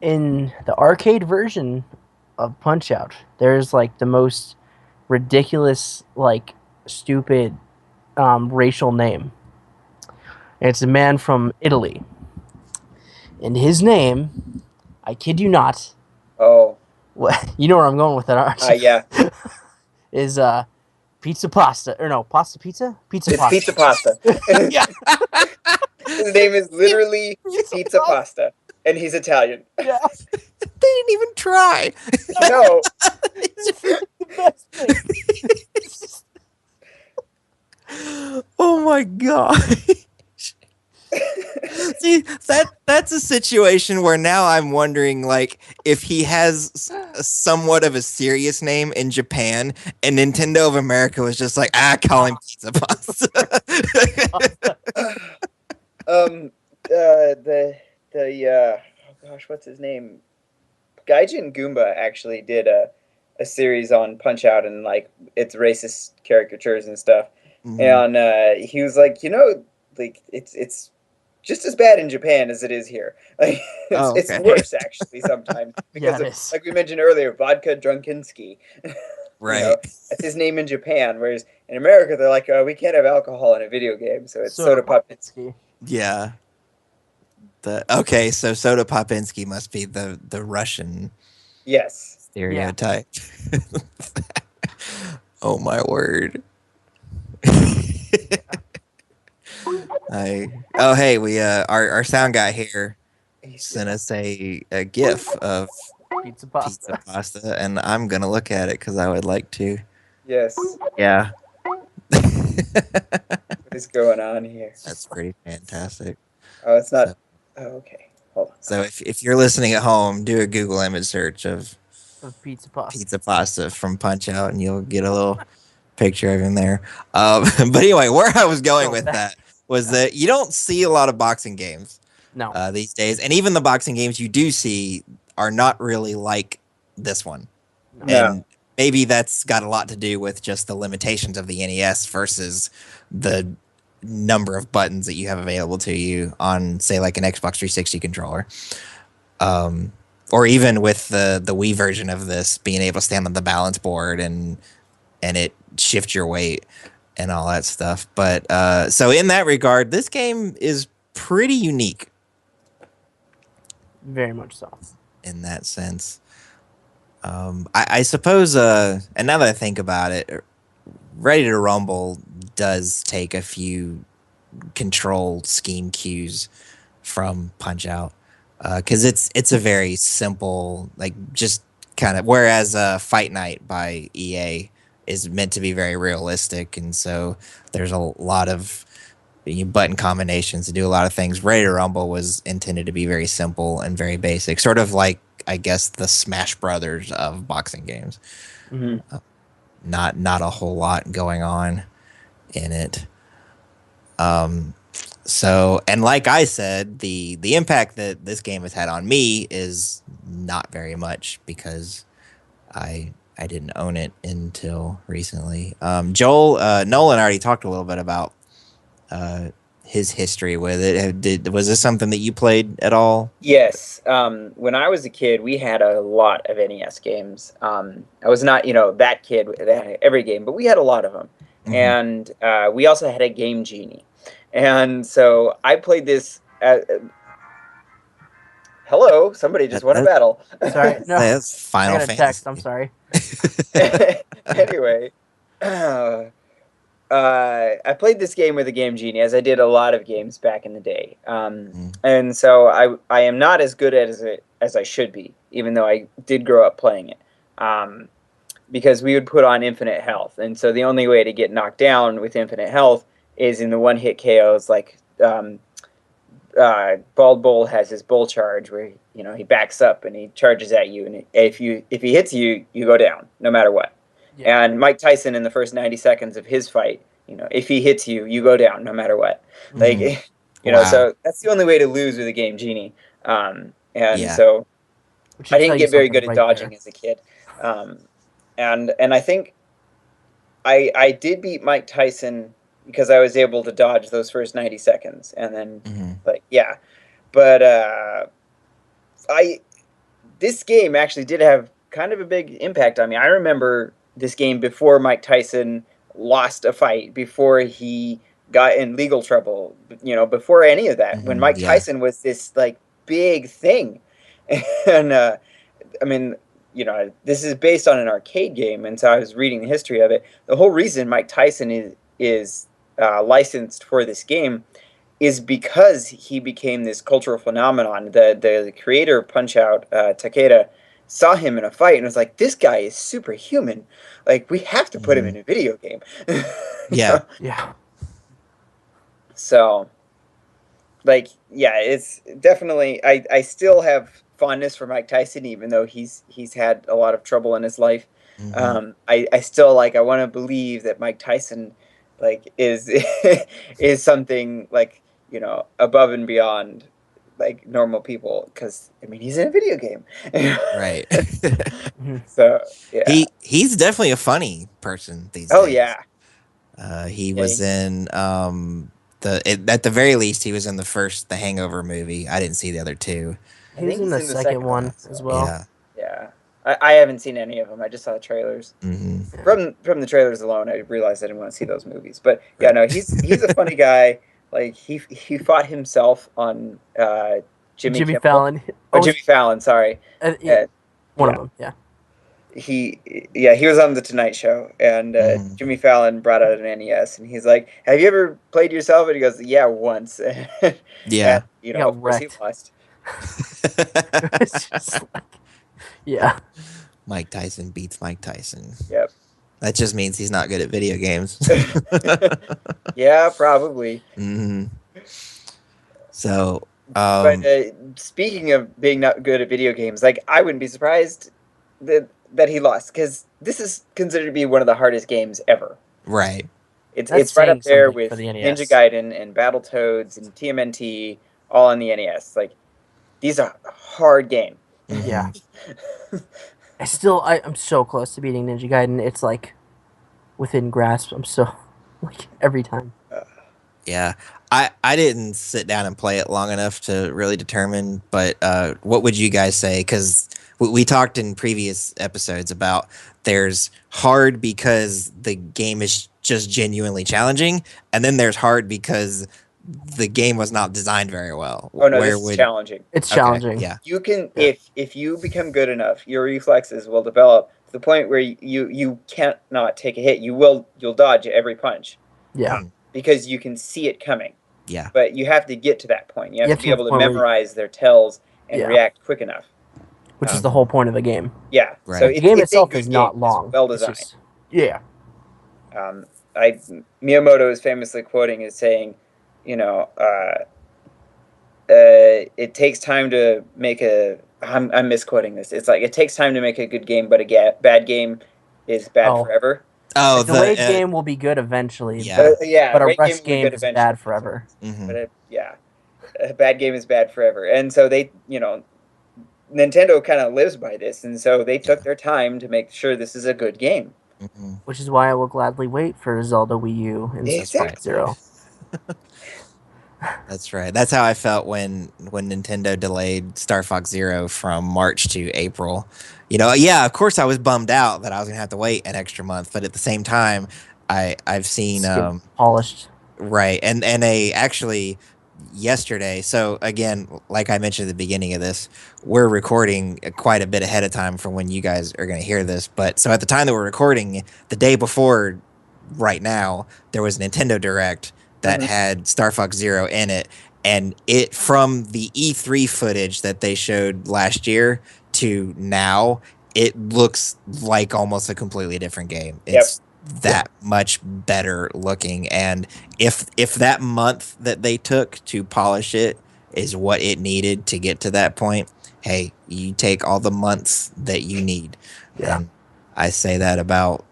in the arcade version of Punch Out, there's like the most ridiculous, like stupid racial name. And it's a man from Italy, and his name, I kid you not, Oh, you know where I'm going with that, aren't you? yeah. Is pizza pasta or no pasta pizza pizza It's pasta? pizza pasta. Yeah, His name is literally pizza Pizza pasta. Pasta, and he's Italian. Yeah, They didn't even try. No. it's like the best thing. It's just- Oh my god. See, that's a situation where now I'm wondering, like, if he has somewhat of a serious name in Japan, and Nintendo of America was just like, call him Pizza Pasta. Oh gosh, what's his name? Gaijin Goomba actually did a series on Punch Out and like its racist caricatures and stuff. Mhm. And he was like, like it's just as bad in Japan as it is here. Like Oh, it's okay. worse actually sometimes Yeah, because it of, is. like we mentioned earlier, vodka Drunkinsky. Right. That's his name in Japan. Whereas in America, they're like, we can't have alcohol in a video game, so it's Soda Popinski. Yeah. Okay, so Soda Popinski must be the Russian Yes. stereotype. Oh my word. Hey, we our sound guy here sent us a gif of Pizza pasta. pizza pasta, and I'm gonna look at it because I would like to. Yes. Yeah. What is going on here? That's pretty fantastic. Oh, it's not. So, Oh, okay. Hold on. so if you're listening at home, do a Google image search of Of pizza pasta. pizza pasta from Punch Out, and you'll get a little picture of him there. But anyway, where I was going with that was that you don't see a lot of boxing games No. these days, and even the boxing games you do see are not really like this one. No. And maybe that's got a lot to do with just the limitations of the NES versus the number of buttons that you have available to you on, say, like an Xbox 360 controller. Or even with the Wii version of this, being able to stand on the balance board and it shift your weight and all that stuff. But so in that regard, this game is pretty unique Very much so. in that sense. I suppose, and now that I think about it, Ready to Rumble does take a few control scheme cues from Punch Out, because it's a very simple, like, just kind of, whereas Fight Night by EA is meant to be very realistic, and so there's a lot of button combinations to do a lot of things. Ready to Rumble was intended to be very simple and very basic, sort of like, I guess, the Smash Brothers of boxing games. Mm-hmm. Not a whole lot going on in it. So, and like I said, the impact that this game has had on me is not very much because I didn't own it until recently. Joel Nolan already talked a little bit about his history with it. Was this something that you played at all? Yes. When I was a kid, we had a lot of NES games. I was not, that kid that had every game, but we had a lot of them. Mhm. And we also had a Game Genie. And so I played this hello, somebody just won a battle. Sorry, no. That's I Final got a text. I'm Fantasy. sorry. Anyway, I played this game with a Game Genie, as I did a lot of games back in the day. And so I am not as good at it as I should be, even though I did grow up playing it. Because we would put on infinite health, and so the only way to get knocked down with infinite health is in the one-hit KOs. Like Bald Bull has his bull charge, where he backs up and he charges at you, and if he hits you, you go down no matter what. Yeah. And Mike Tyson in the first 90 seconds of his fight, if he hits you, you go down no matter what. Like, Wow. So that's the only way to lose with a Game Genie. So Which I should tell didn't you get very something good at right dodging there. as a kid. And I think I did beat Mike Tyson because I was able to dodge those first 90 seconds. And then, But this game actually did have kind of a big impact on me. I remember this game before Mike Tyson lost a fight, before he got in legal trouble, before any of that, when Mike Tyson was this like big thing. And I mean, this is based on an arcade game, and so I was reading the history of it. The whole reason Mike Tyson is licensed for this game is because he became this cultural phenomenon. The creator of Punch-Out, Takeda, saw him in a fight and was like, "This guy is superhuman. Like, we have to put him in a video game." Yeah. Yeah. So, it's definitely. I still have fondness for Mike Tyson, even though he's had a lot of trouble in his life. I still I want to believe that Mike Tyson is is something above and beyond normal people, because he's in a video game. Right. So yeah, he's definitely a funny person these days. Oh yeah. He was in at the very least he was in the Hangover movie. I didn't see the other two. He was in the second one as well. Yeah. I haven't seen any of them. I just saw the trailers. From the trailers alone, I realized I didn't want to see those movies. But yeah, no, he's a funny guy. Like he fought himself on Jimmy Fallon. Jimmy Fallon, sorry. One of them, yeah. He was on the Tonight Show, and Jimmy Fallon brought out an NES, and he's like, "Have you ever played yourself?" And he goes, "Yeah, once." Yeah. And, of course he lost. It's just yeah. Mike Tyson beats Mike Tyson. Yep. That just means he's not good at video games. Yeah, probably. So, but speaking of being not good at video games, I wouldn't be surprised that he lost, because this is considered to be one of the hardest games ever. Right. It's right up there with Ninja Gaiden and Battletoads and TMNT, all on the NES. These are hard games. Yeah. I'm so close to beating Ninja Gaiden. It's within grasp. I'm so every time. Yeah. I didn't sit down and play it long enough to really determine, but what would you guys say? Because we talked in previous episodes about there's hard because the game is just genuinely challenging, and then there's hard because the game was not designed very well. Oh no, this is challenging. It's challenging. Yeah. You can if you become good enough, your reflexes will develop to the point where you can't not take a hit. You'll dodge every punch. Yeah. Because you can see it coming. Yeah. But you have to get to that point. You have to be able to memorize their tells and react quick enough. Which is the whole point of the game. Yeah. Right. So the game itself is not long. It's well designed. Yeah. Miyamoto is famously quoting as saying, it takes time to make I'm misquoting this. It's it takes time to make a good game, but a bad game is bad forever. Oh, the delayed game will be good eventually. Yeah. But a rush game is bad forever. But a bad game is bad forever. And so they, Nintendo kind of lives by this, and so they took their time to make sure this is a good game. Which is why I will gladly wait for Zelda Wii U and Star Fox Zero. That's right. That's how I felt when Nintendo delayed Star Fox Zero from March to April. Of course I was bummed out that I was gonna have to wait an extra month, but at the same time, I've seen polished. Right, and they actually yesterday. So again, like I mentioned at the beginning of this, we're recording quite a bit ahead of time from when you guys are going to hear this. But so at the time that we're recording, the day before, right now, there was a Nintendo Direct that Mhm. had Star Fox Zero in it, and it from the E3 footage that they showed last year to now, it looks like almost a completely different game. Yep. It's that much better looking, and if that month that they took to polish it is what it needed to get to that point, hey, you take all the months that you need. Yeah. And I say that about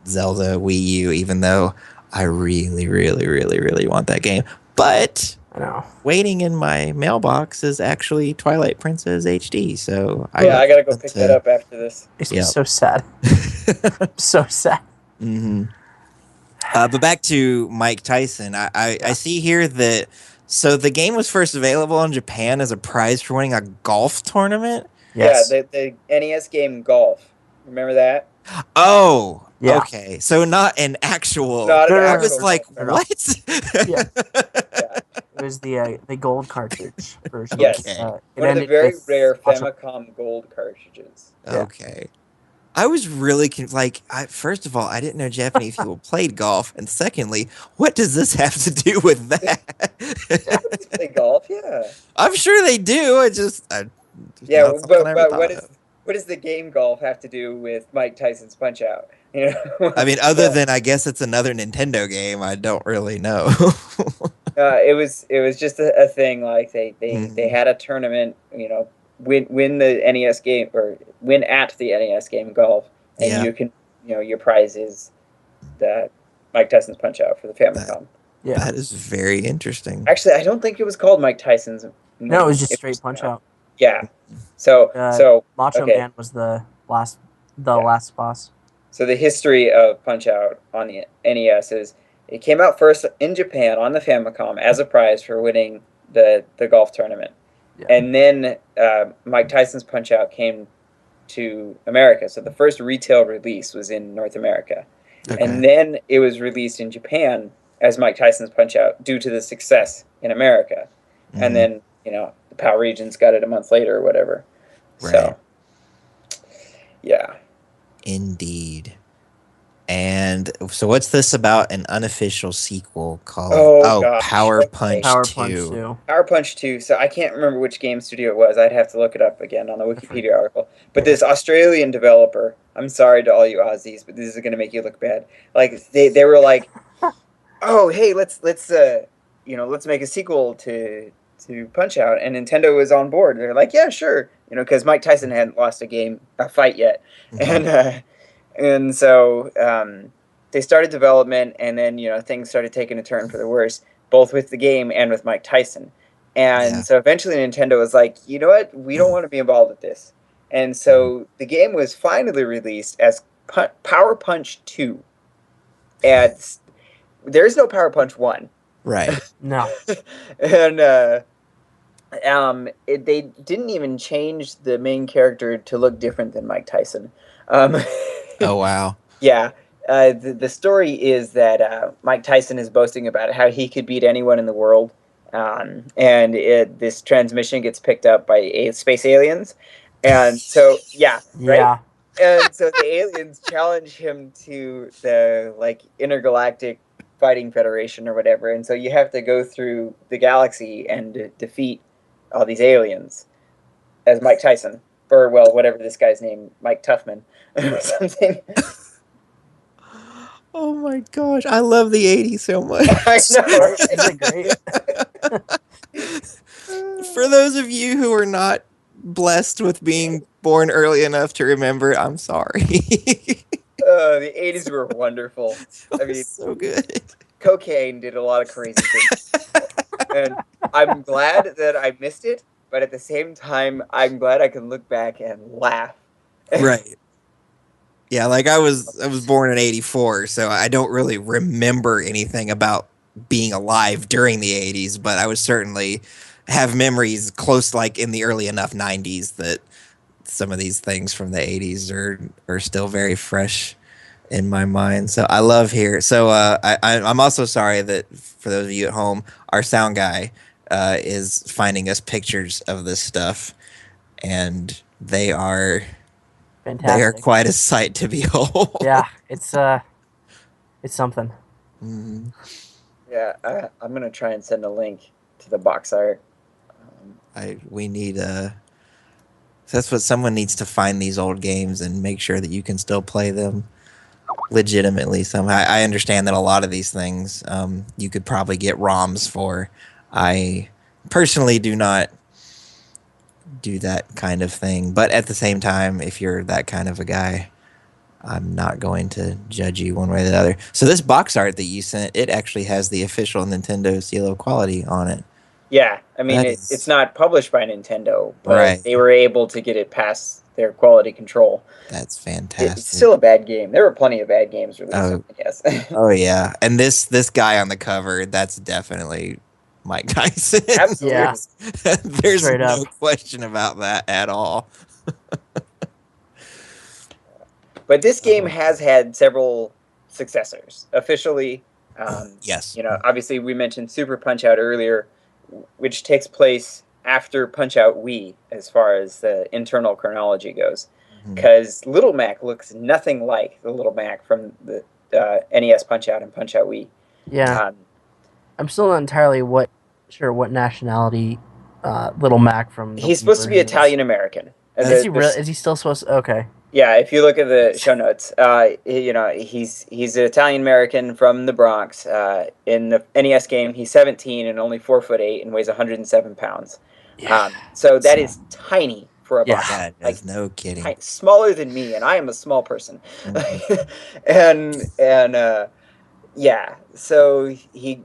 Zelda Wii U, even though I really, really, really, really want that game. But I know. waiting in my mailbox is actually Twilight Princess HD. So I Yeah, got I gotta go pick that up after this. Makes me Yep. so sad. So sad. hmm but back to Mike Tyson. I see here that so the game was first available in Japan as a prize for winning a golf tournament. Yes. Yeah, the NES game Golf. Remember that? Oh, Yeah. okay. So not an actual. Not an No, no, no, I no, was actual like, golf no, no. tournament. what? Yeah. Yeah. It was the gold cartridge version. Yes. Okay. It One of the ended very with rare Macho- Famicom Gold cartridges. Yeah. Okay. I was really like, first of all, I didn't know Japanese people played golf, and secondly, what does this have to do with that? Japanese play golf, yeah. I'm sure they do. Just Yeah, not something I ever but thought of. what does the game Golf have to do with Mike Tyson's Punch Out? You know? I mean, other Well, than I guess it's another Nintendo game, I don't really know. it was just a thing. Like they Mhm. had a tournament. You know, win the NES game or win at the NES game Golf, and Yeah, you can your prize is the Mike Tyson's Punch Out for the that Famicom. Yeah. that is very interesting. Actually, I don't think it was called Mike Tyson's. No, it was just It straight punch was, out. yeah. So Macho okay. Man was the last Yeah. last boss. So the history of Punch Out on the NES is it came out first in Japan on the Famicom as a prize for winning the golf tournament, Yeah. and then Mike Tyson's Punch Out came to America. So the first retail release was in North America, Okay. and then it was released in Japan as Mike Tyson's Punch Out due to the success in America, and Mhm. then the PAL regions got it a month later or whatever. Right. So yeah. Indeed. And so, what's this about? An unofficial sequel called Gosh, Power okay. Punch Power 2. Punch 2. Power Punch 2. So I can't remember which game studio it was. I'd have to look it up again on the Wikipedia article. But this Australian developer, I'm sorry to all you Aussies, but this is going to make you look bad. Like they were like, "Oh, hey, let's let's make a sequel to Punch Out." And Nintendo was on board. They're like, "Yeah, sure." Cuz Mike Tyson hadn't lost a fight yet. Mhm. And so they started development, and then things started taking a turn for the worse, both with the game and with Mike Tyson. And Yeah. so eventually Nintendo was like, you know what, we don't want to be involved with this. And so the game was finally released as Power Punch 2. And there's no Power Punch 1. Right. No. And they didn't even change the main character to look different than Mike Tyson. Oh, wow. Yeah. The story is that Mike Tyson is boasting about how he could beat anyone in the world. And this transmission gets picked up by space aliens. And so, yeah, right? Yeah. And so the aliens challenge him to the intergalactic fighting federation or whatever. And so you have to go through the galaxy and defeat all these aliens as Mike Tyson. Or, well, whatever this guy's name, Mike Tuffman or something. Oh my gosh, I love the 80s so much. I know. Isn't it great? For those of you who are not blessed with being born early enough to remember, I'm sorry. The 80s were wonderful. I mean, so good. cocaine did a lot of crazy things. And I'm glad that I missed it, but at the same time, I'm glad I can look back and laugh. Right. Yeah, like I was born in 84, so I don't really remember anything about being alive during the 80s, but I would certainly have memories close, like in the early enough 90s, that some of these things from the 80s are still very fresh in my mind. So I love here. So I'm also sorry that for those of you at home, our sound guy is finding us pictures of this stuff, and they are Fantastic. quite a sight to behold. Yeah, it's something. Mhm. Yeah, I'm gonna try and send a link to the box art. We need that's what someone needs to find these old games and make sure that you can still play them legitimately somehow. I understand that a lot of these things you could probably get ROMs for. I personally do not do that kind of thing, but at the same time, if you're that kind of a guy, I'm not going to judge you one way or the other. So this box art that you sent, it actually has the official Nintendo seal of quality on it. Yeah, I mean That it's is not published by Nintendo, but right. they were able to get it past their quality control. That's It's fantastic. still a bad game. There were plenty of bad games released on Oh, NES. oh yeah. And this guy on the cover, that's definitely Mike Tyson. Yeah, Absolutely. There's straight up. no question about that at all. But this game Oh, has had several successors officially. yes. Obviously we mentioned Super Punch Out earlier, which takes place after Punch Out Wii as far as the internal chronology goes. Mhm. Because Little Mac looks nothing like the Little Mac from the NES Punch Out and Punch Out Wii. Yeah, Um, I'm still not entirely sure what nationality Little Mac from the he's Wii supposed to be version is. Italian American. Is he real? Is he still supposed to? Okay. Yeah, if you look at the show notes, he's an Italian American from the Bronx. In the NES game, he's 17 and only 4'8" and weighs 107 pounds. Yeah. So that is tiny for a Yeah. box, That like is no kidding. smaller than me, and I am a small person. Mhm. And yeah, so he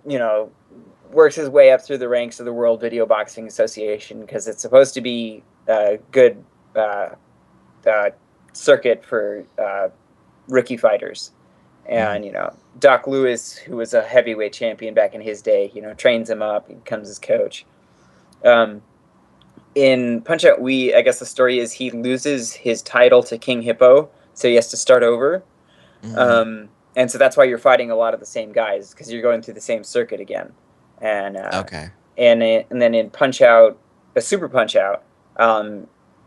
works his way up through the ranks of the World Video Boxing Association because it's supposed to be a good uh, uh, circuit for rookie fighters. And Doc Lewis, who was a heavyweight champion back in his day, trains him up, he becomes his coach. In Punch Out Wii, I guess the story is he loses his title to King Hippo, so he has to start over. Mhm. And so that's why you're fighting a lot of the same guys because you're going through the same circuit again. And Okay. and then in Punch Out, a Super Punch Out,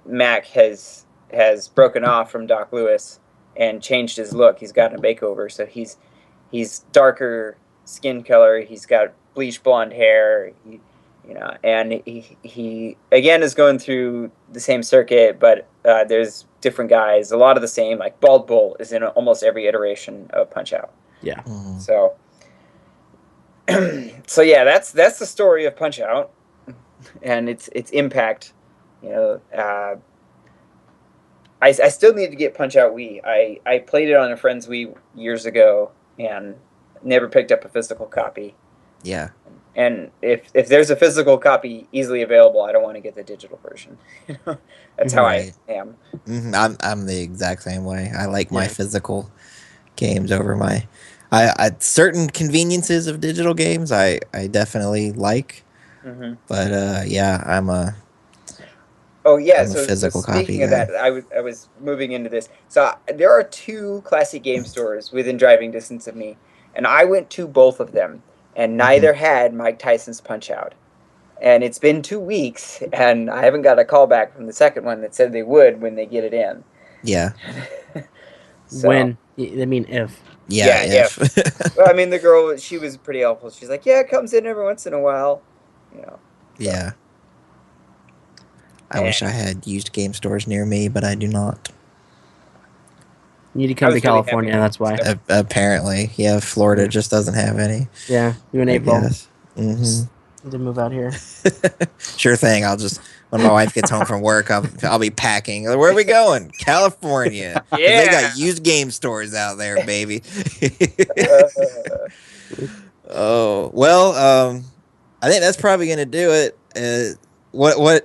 Mac has broken off from Doc Lewis and changed his look. He's gotten a makeover, so he's darker skin color. He's got bleach blonde hair. And he again is going through the same circuit, but there's different guys. A lot of the same. Like Bald Bull is in almost every iteration of Punch Out. Yeah. Mhm. So, so yeah, that's the story of Punch Out, and its impact. I still need to get Punch Out Wii. I played it on a friend's Wii years ago and never picked up a physical copy. Yeah. And if there's a physical copy easily available, I don't want to get the digital version. That's how I Right. am. I'm the exact same way. I like my Yeah. physical games over my I certain conveniences of digital games I definitely like, Hmm. but yeah, Oh yeah. I'm a So physical copy speaking of guy. that, I was moving into this. So there are two classic game stores within driving distance of me, and I went to both of them, and Mhm. neither had Mike Tyson's Punch Out. And it's been 2 weeks, and I haven't got a call back from the second one that said they would when they get it in. Yeah. So When I mean if. Yeah, yeah, if well, I mean, the girl, she was pretty helpful. She's like, yeah, it comes in every once in a while, So, yeah. I wish I and had used game stores near me, but I do not. You need to I come to was really happy California. when I That's why. discovered. Apparently, yeah, Florida Yeah. just doesn't have any, Yeah. You in I April. guess. Hmm. Need to move out here. Sure thing. I'll just when my wife gets home from work, I'll be packing. Where are we going? California, because they Yeah. got used game stores out there, baby. Oh well, I think that's probably gonna do it. What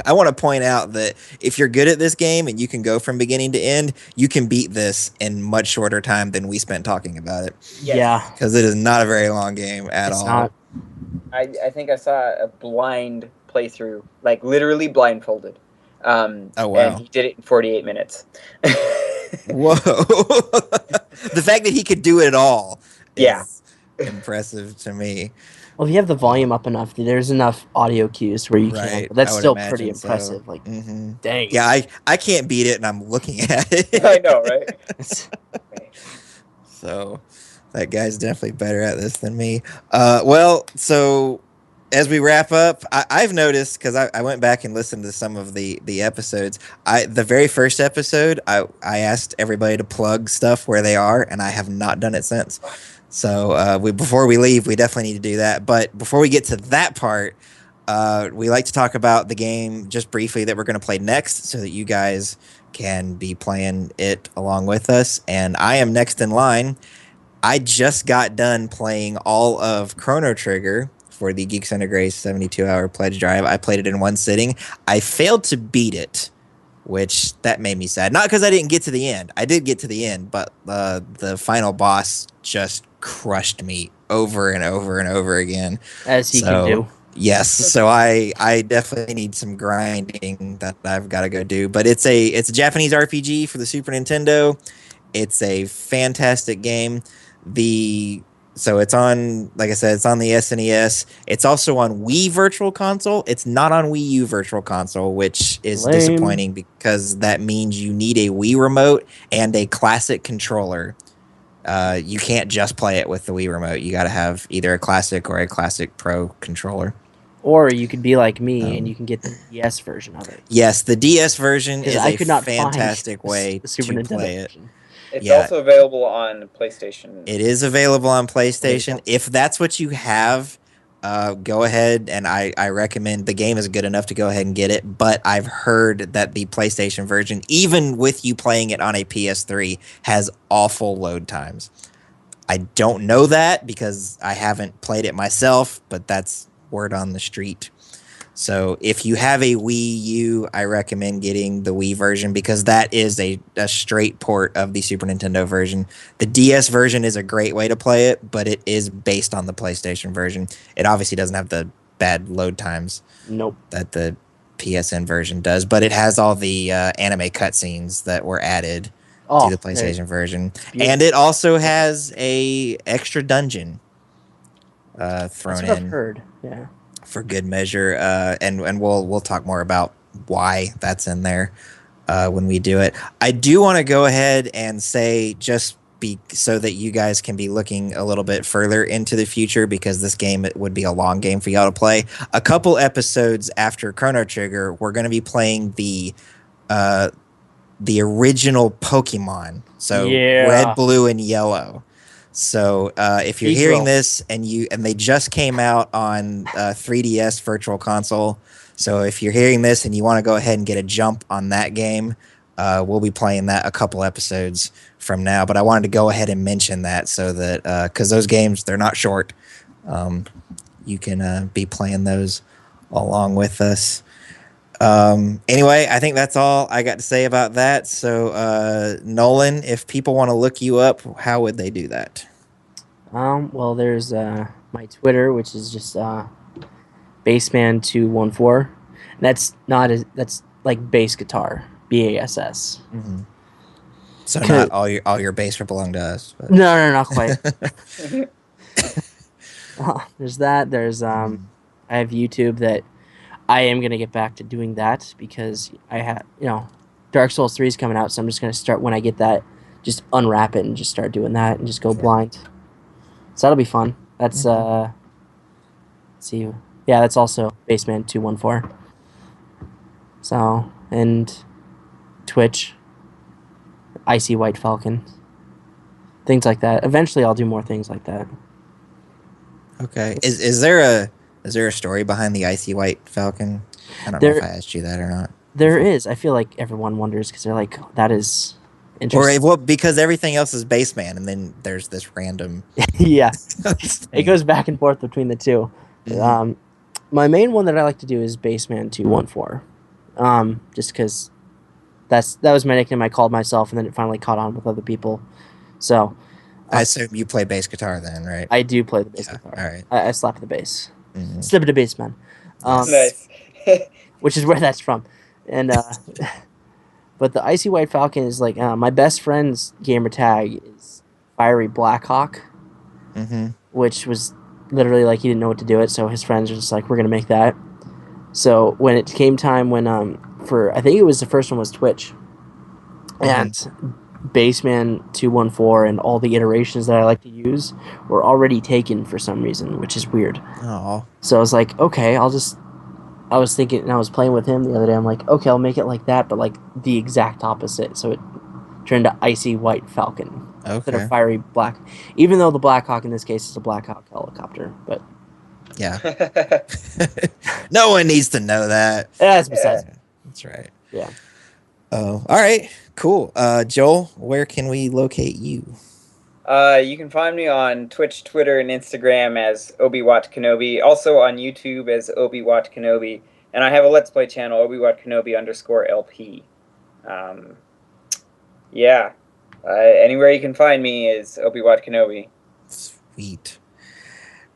I want to point out that if you're good at this game and you can go from beginning to end, you can beat this in much shorter time than we spent talking about it, Yeah. Yes. because it is not a very long game at It's all. not. I think I saw a blind playthrough, like literally blindfolded. Oh And wow. he did it in 48 minutes. Whoa. The fact that he could do it all Yeah. is impressive to me. Well, if you have the volume up enough, there's enough audio cues where you can. Right. But that's I would still pretty imagine so. impressive. Like, Hmm. dang. Yeah, I can't beat it, and I'm looking at I it. know, right? So that guy's definitely better at this than me. Well, so as we wrap up, I've noticed because I went back and listened to some of the episodes. The very first episode, I asked everybody to plug stuff where they are, and I have not done it since. So before we leave, we definitely need to do that. But before we get to that part, we like to talk about the game just briefly that we're going to play next, so that you guys can be playing it along with us. And I am next in line. I just got done playing all of Chrono Trigger for the Geeks Under Grace 72-hour pledge drive. I played it in one sitting. I failed to beat it, which that made me sad. Not because I didn't get to the end. I did get to the end, but the final boss just crushed me over and over and over again. As he can do. Yes, so I definitely need some grinding that I've got to go do. But it's a Japanese RPG for the Super Nintendo. It's a fantastic game. So it's on, like I said, it's on the SNES. It's also on Wii Virtual Console. It's not on Wii U Virtual Console, which is Lame. disappointing because that means you need a Wii remote and a classic controller. You can't just play it with the Wii remote. You got to have either a classic or a classic Pro controller. Or you could be like me and you can get the DS version of it. Yes, the DS version is I could not fantastic find way the Super to Nintendo play it. version. It's Yeah. also available on PlayStation. It is available on PlayStation. If that's what you have, go ahead, and I recommend. The game is good enough to go ahead and get it, but I've heard that the PlayStation version, even with you playing it on a PS3, has awful load times. I don't know that because I haven't played it myself, but that's word on the street. So if you have a Wii U, I recommend getting the Wii version because that is a straight port of the Super Nintendo version. The DS version is a great way to play it, but it is based on the PlayStation version. It obviously doesn't have the bad load times Nope. that the PSN version does, but it has all the anime cutscenes that were added to the PlayStation version. Beautiful. And it also has a extra dungeon thrown That's what in. I've heard. Yeah. For good measure, and we'll talk more about why that's in there when we do it. I do want to go ahead and say so that you guys can be looking a little bit further into the future because this game would be a long game for y'all to play. A couple episodes after Chrono Trigger, we're going to be playing the original Pokemon, so red, blue, and yellow. So if you're hearing this and they just came out on 3DS Virtual Console, so if you're hearing this and you want to go ahead and get a jump on that game, we'll be playing that a couple episodes from now. But I wanted to go ahead and mention that so that because those games, they're not short, you can be playing those along with us. Anyway, I think that's all I got to say about that. So, Nolan, if people want to look you up, how would they do that? Well, there's my Twitter, which is just Bassman214. That's like bass guitar, BASS. Mm-hmm. So not all your bass belong to us. But. No, not quite. There's that. There's I have YouTube that I am gonna get back to doing that because I have Dark Souls 3 is coming out, so I'm just gonna start when I get that, just unwrap it and just start doing that and just go blind. So that'll be fun. That's let's see, yeah, that's also Bassman214. So and Twitch, Icy White Falcon, things like that. Eventually, I'll do more things like that. Okay, is there a story behind the Icy White Falcon? I don't know if I asked you that or not. There is. I feel like everyone wonders because they're like, that is interesting. Or because everything else is Bassman, and then there's this random. Yeah, it goes back and forth between the two. Mm-hmm. My main one that I like to do is Bassman214, just because that was my nickname I called myself, and then it finally caught on with other people. So I assume you play bass guitar then, right? I do play the bass guitar. All right. I slap the bass. Mm-hmm. Slip it to bassman. Nice. Which is where that's from. And But the Icy White Falcon is like my best friend's gamer tag is Fiery Blackhawk, which was literally like he didn't know what to do it, so his friends were just like, we're gonna make that. So when it came time when for I think it was the first one was Twitch, and Baseman 214 and all the iterations that I like to use were already taken for some reason, which is weird. Oh. So I was like, okay, I was thinking, and I was playing with him the other day. I'm like, okay, I'll make it like that, but like the exact opposite. So it turned to Icy White Falcon instead of Fiery Black. Even though the Black Hawk in this case is a Black Hawk helicopter, but yeah, no one needs to know that. That's besides. That's right. Yeah. Oh, all right, cool. Joel, where can we locate you? You can find me on Twitch, Twitter, and Instagram as Obi-Wat Kenobi. Also on YouTube as Obi-Wat Kenobi. And I have a Let's Play channel, Obi-Wat Kenobi _LP. Yeah. Anywhere you can find me is Obi-Wat Kenobi. Sweet.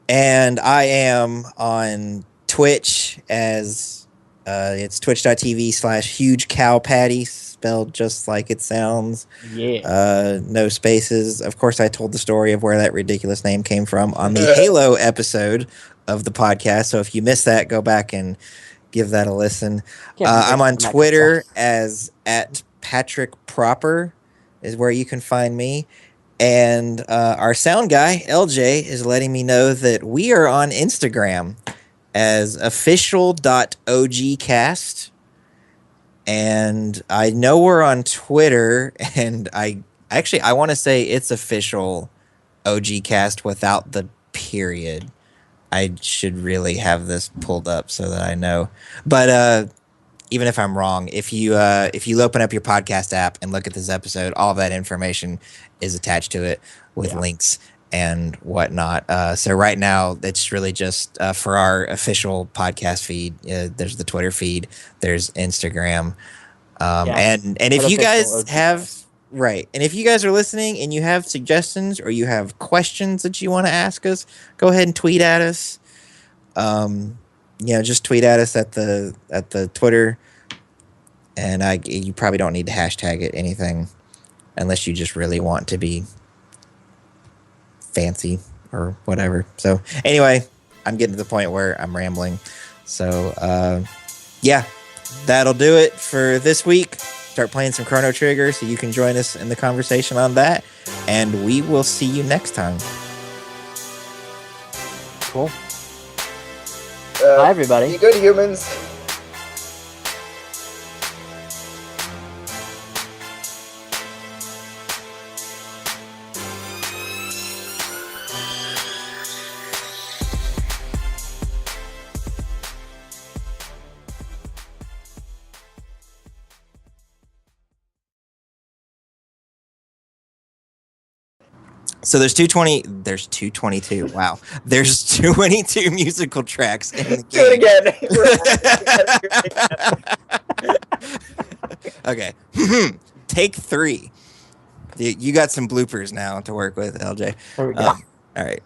And I am on Twitch as it's twitch.tv/HugeCowPatty, spelled just like it sounds. Yeah. No spaces. Of course, I told the story of where that ridiculous name came from on the Halo episode of the podcast. So if you missed that, go back and give that a listen. I'm on Twitter as @PatrickProper is where you can find me. And our sound guy, LJ, is letting me know that we are on Instagram as official.ogcast. And I know we're on Twitter, and I want to say it's official OGcast without the period. I should really have this pulled up so that I know. But even if I'm wrong, if you open up your podcast app and look at this episode, all of that information is attached to it with links and whatnot. So right now, it's really just for our official podcast feed. There's the Twitter feed. There's Instagram. And if you guys have and if you guys are listening and you have suggestions or you have questions that you want to ask us, go ahead and tweet at us. Just tweet at us at the Twitter, and you probably don't need to hashtag it anything unless you just really want to be fancy or whatever. So anyway, I'm getting to the point where I'm rambling. So that'll do it for this week. Start playing some Chrono Trigger so you can join us in the conversation on that, and we will see you next time. Cool. Bye, everybody. Be good, humans. So there's 222. Wow. There's 22 musical tracks in the game. Do it again. Okay. Take 3. You got some bloopers now to work with, LJ. There we go. All right.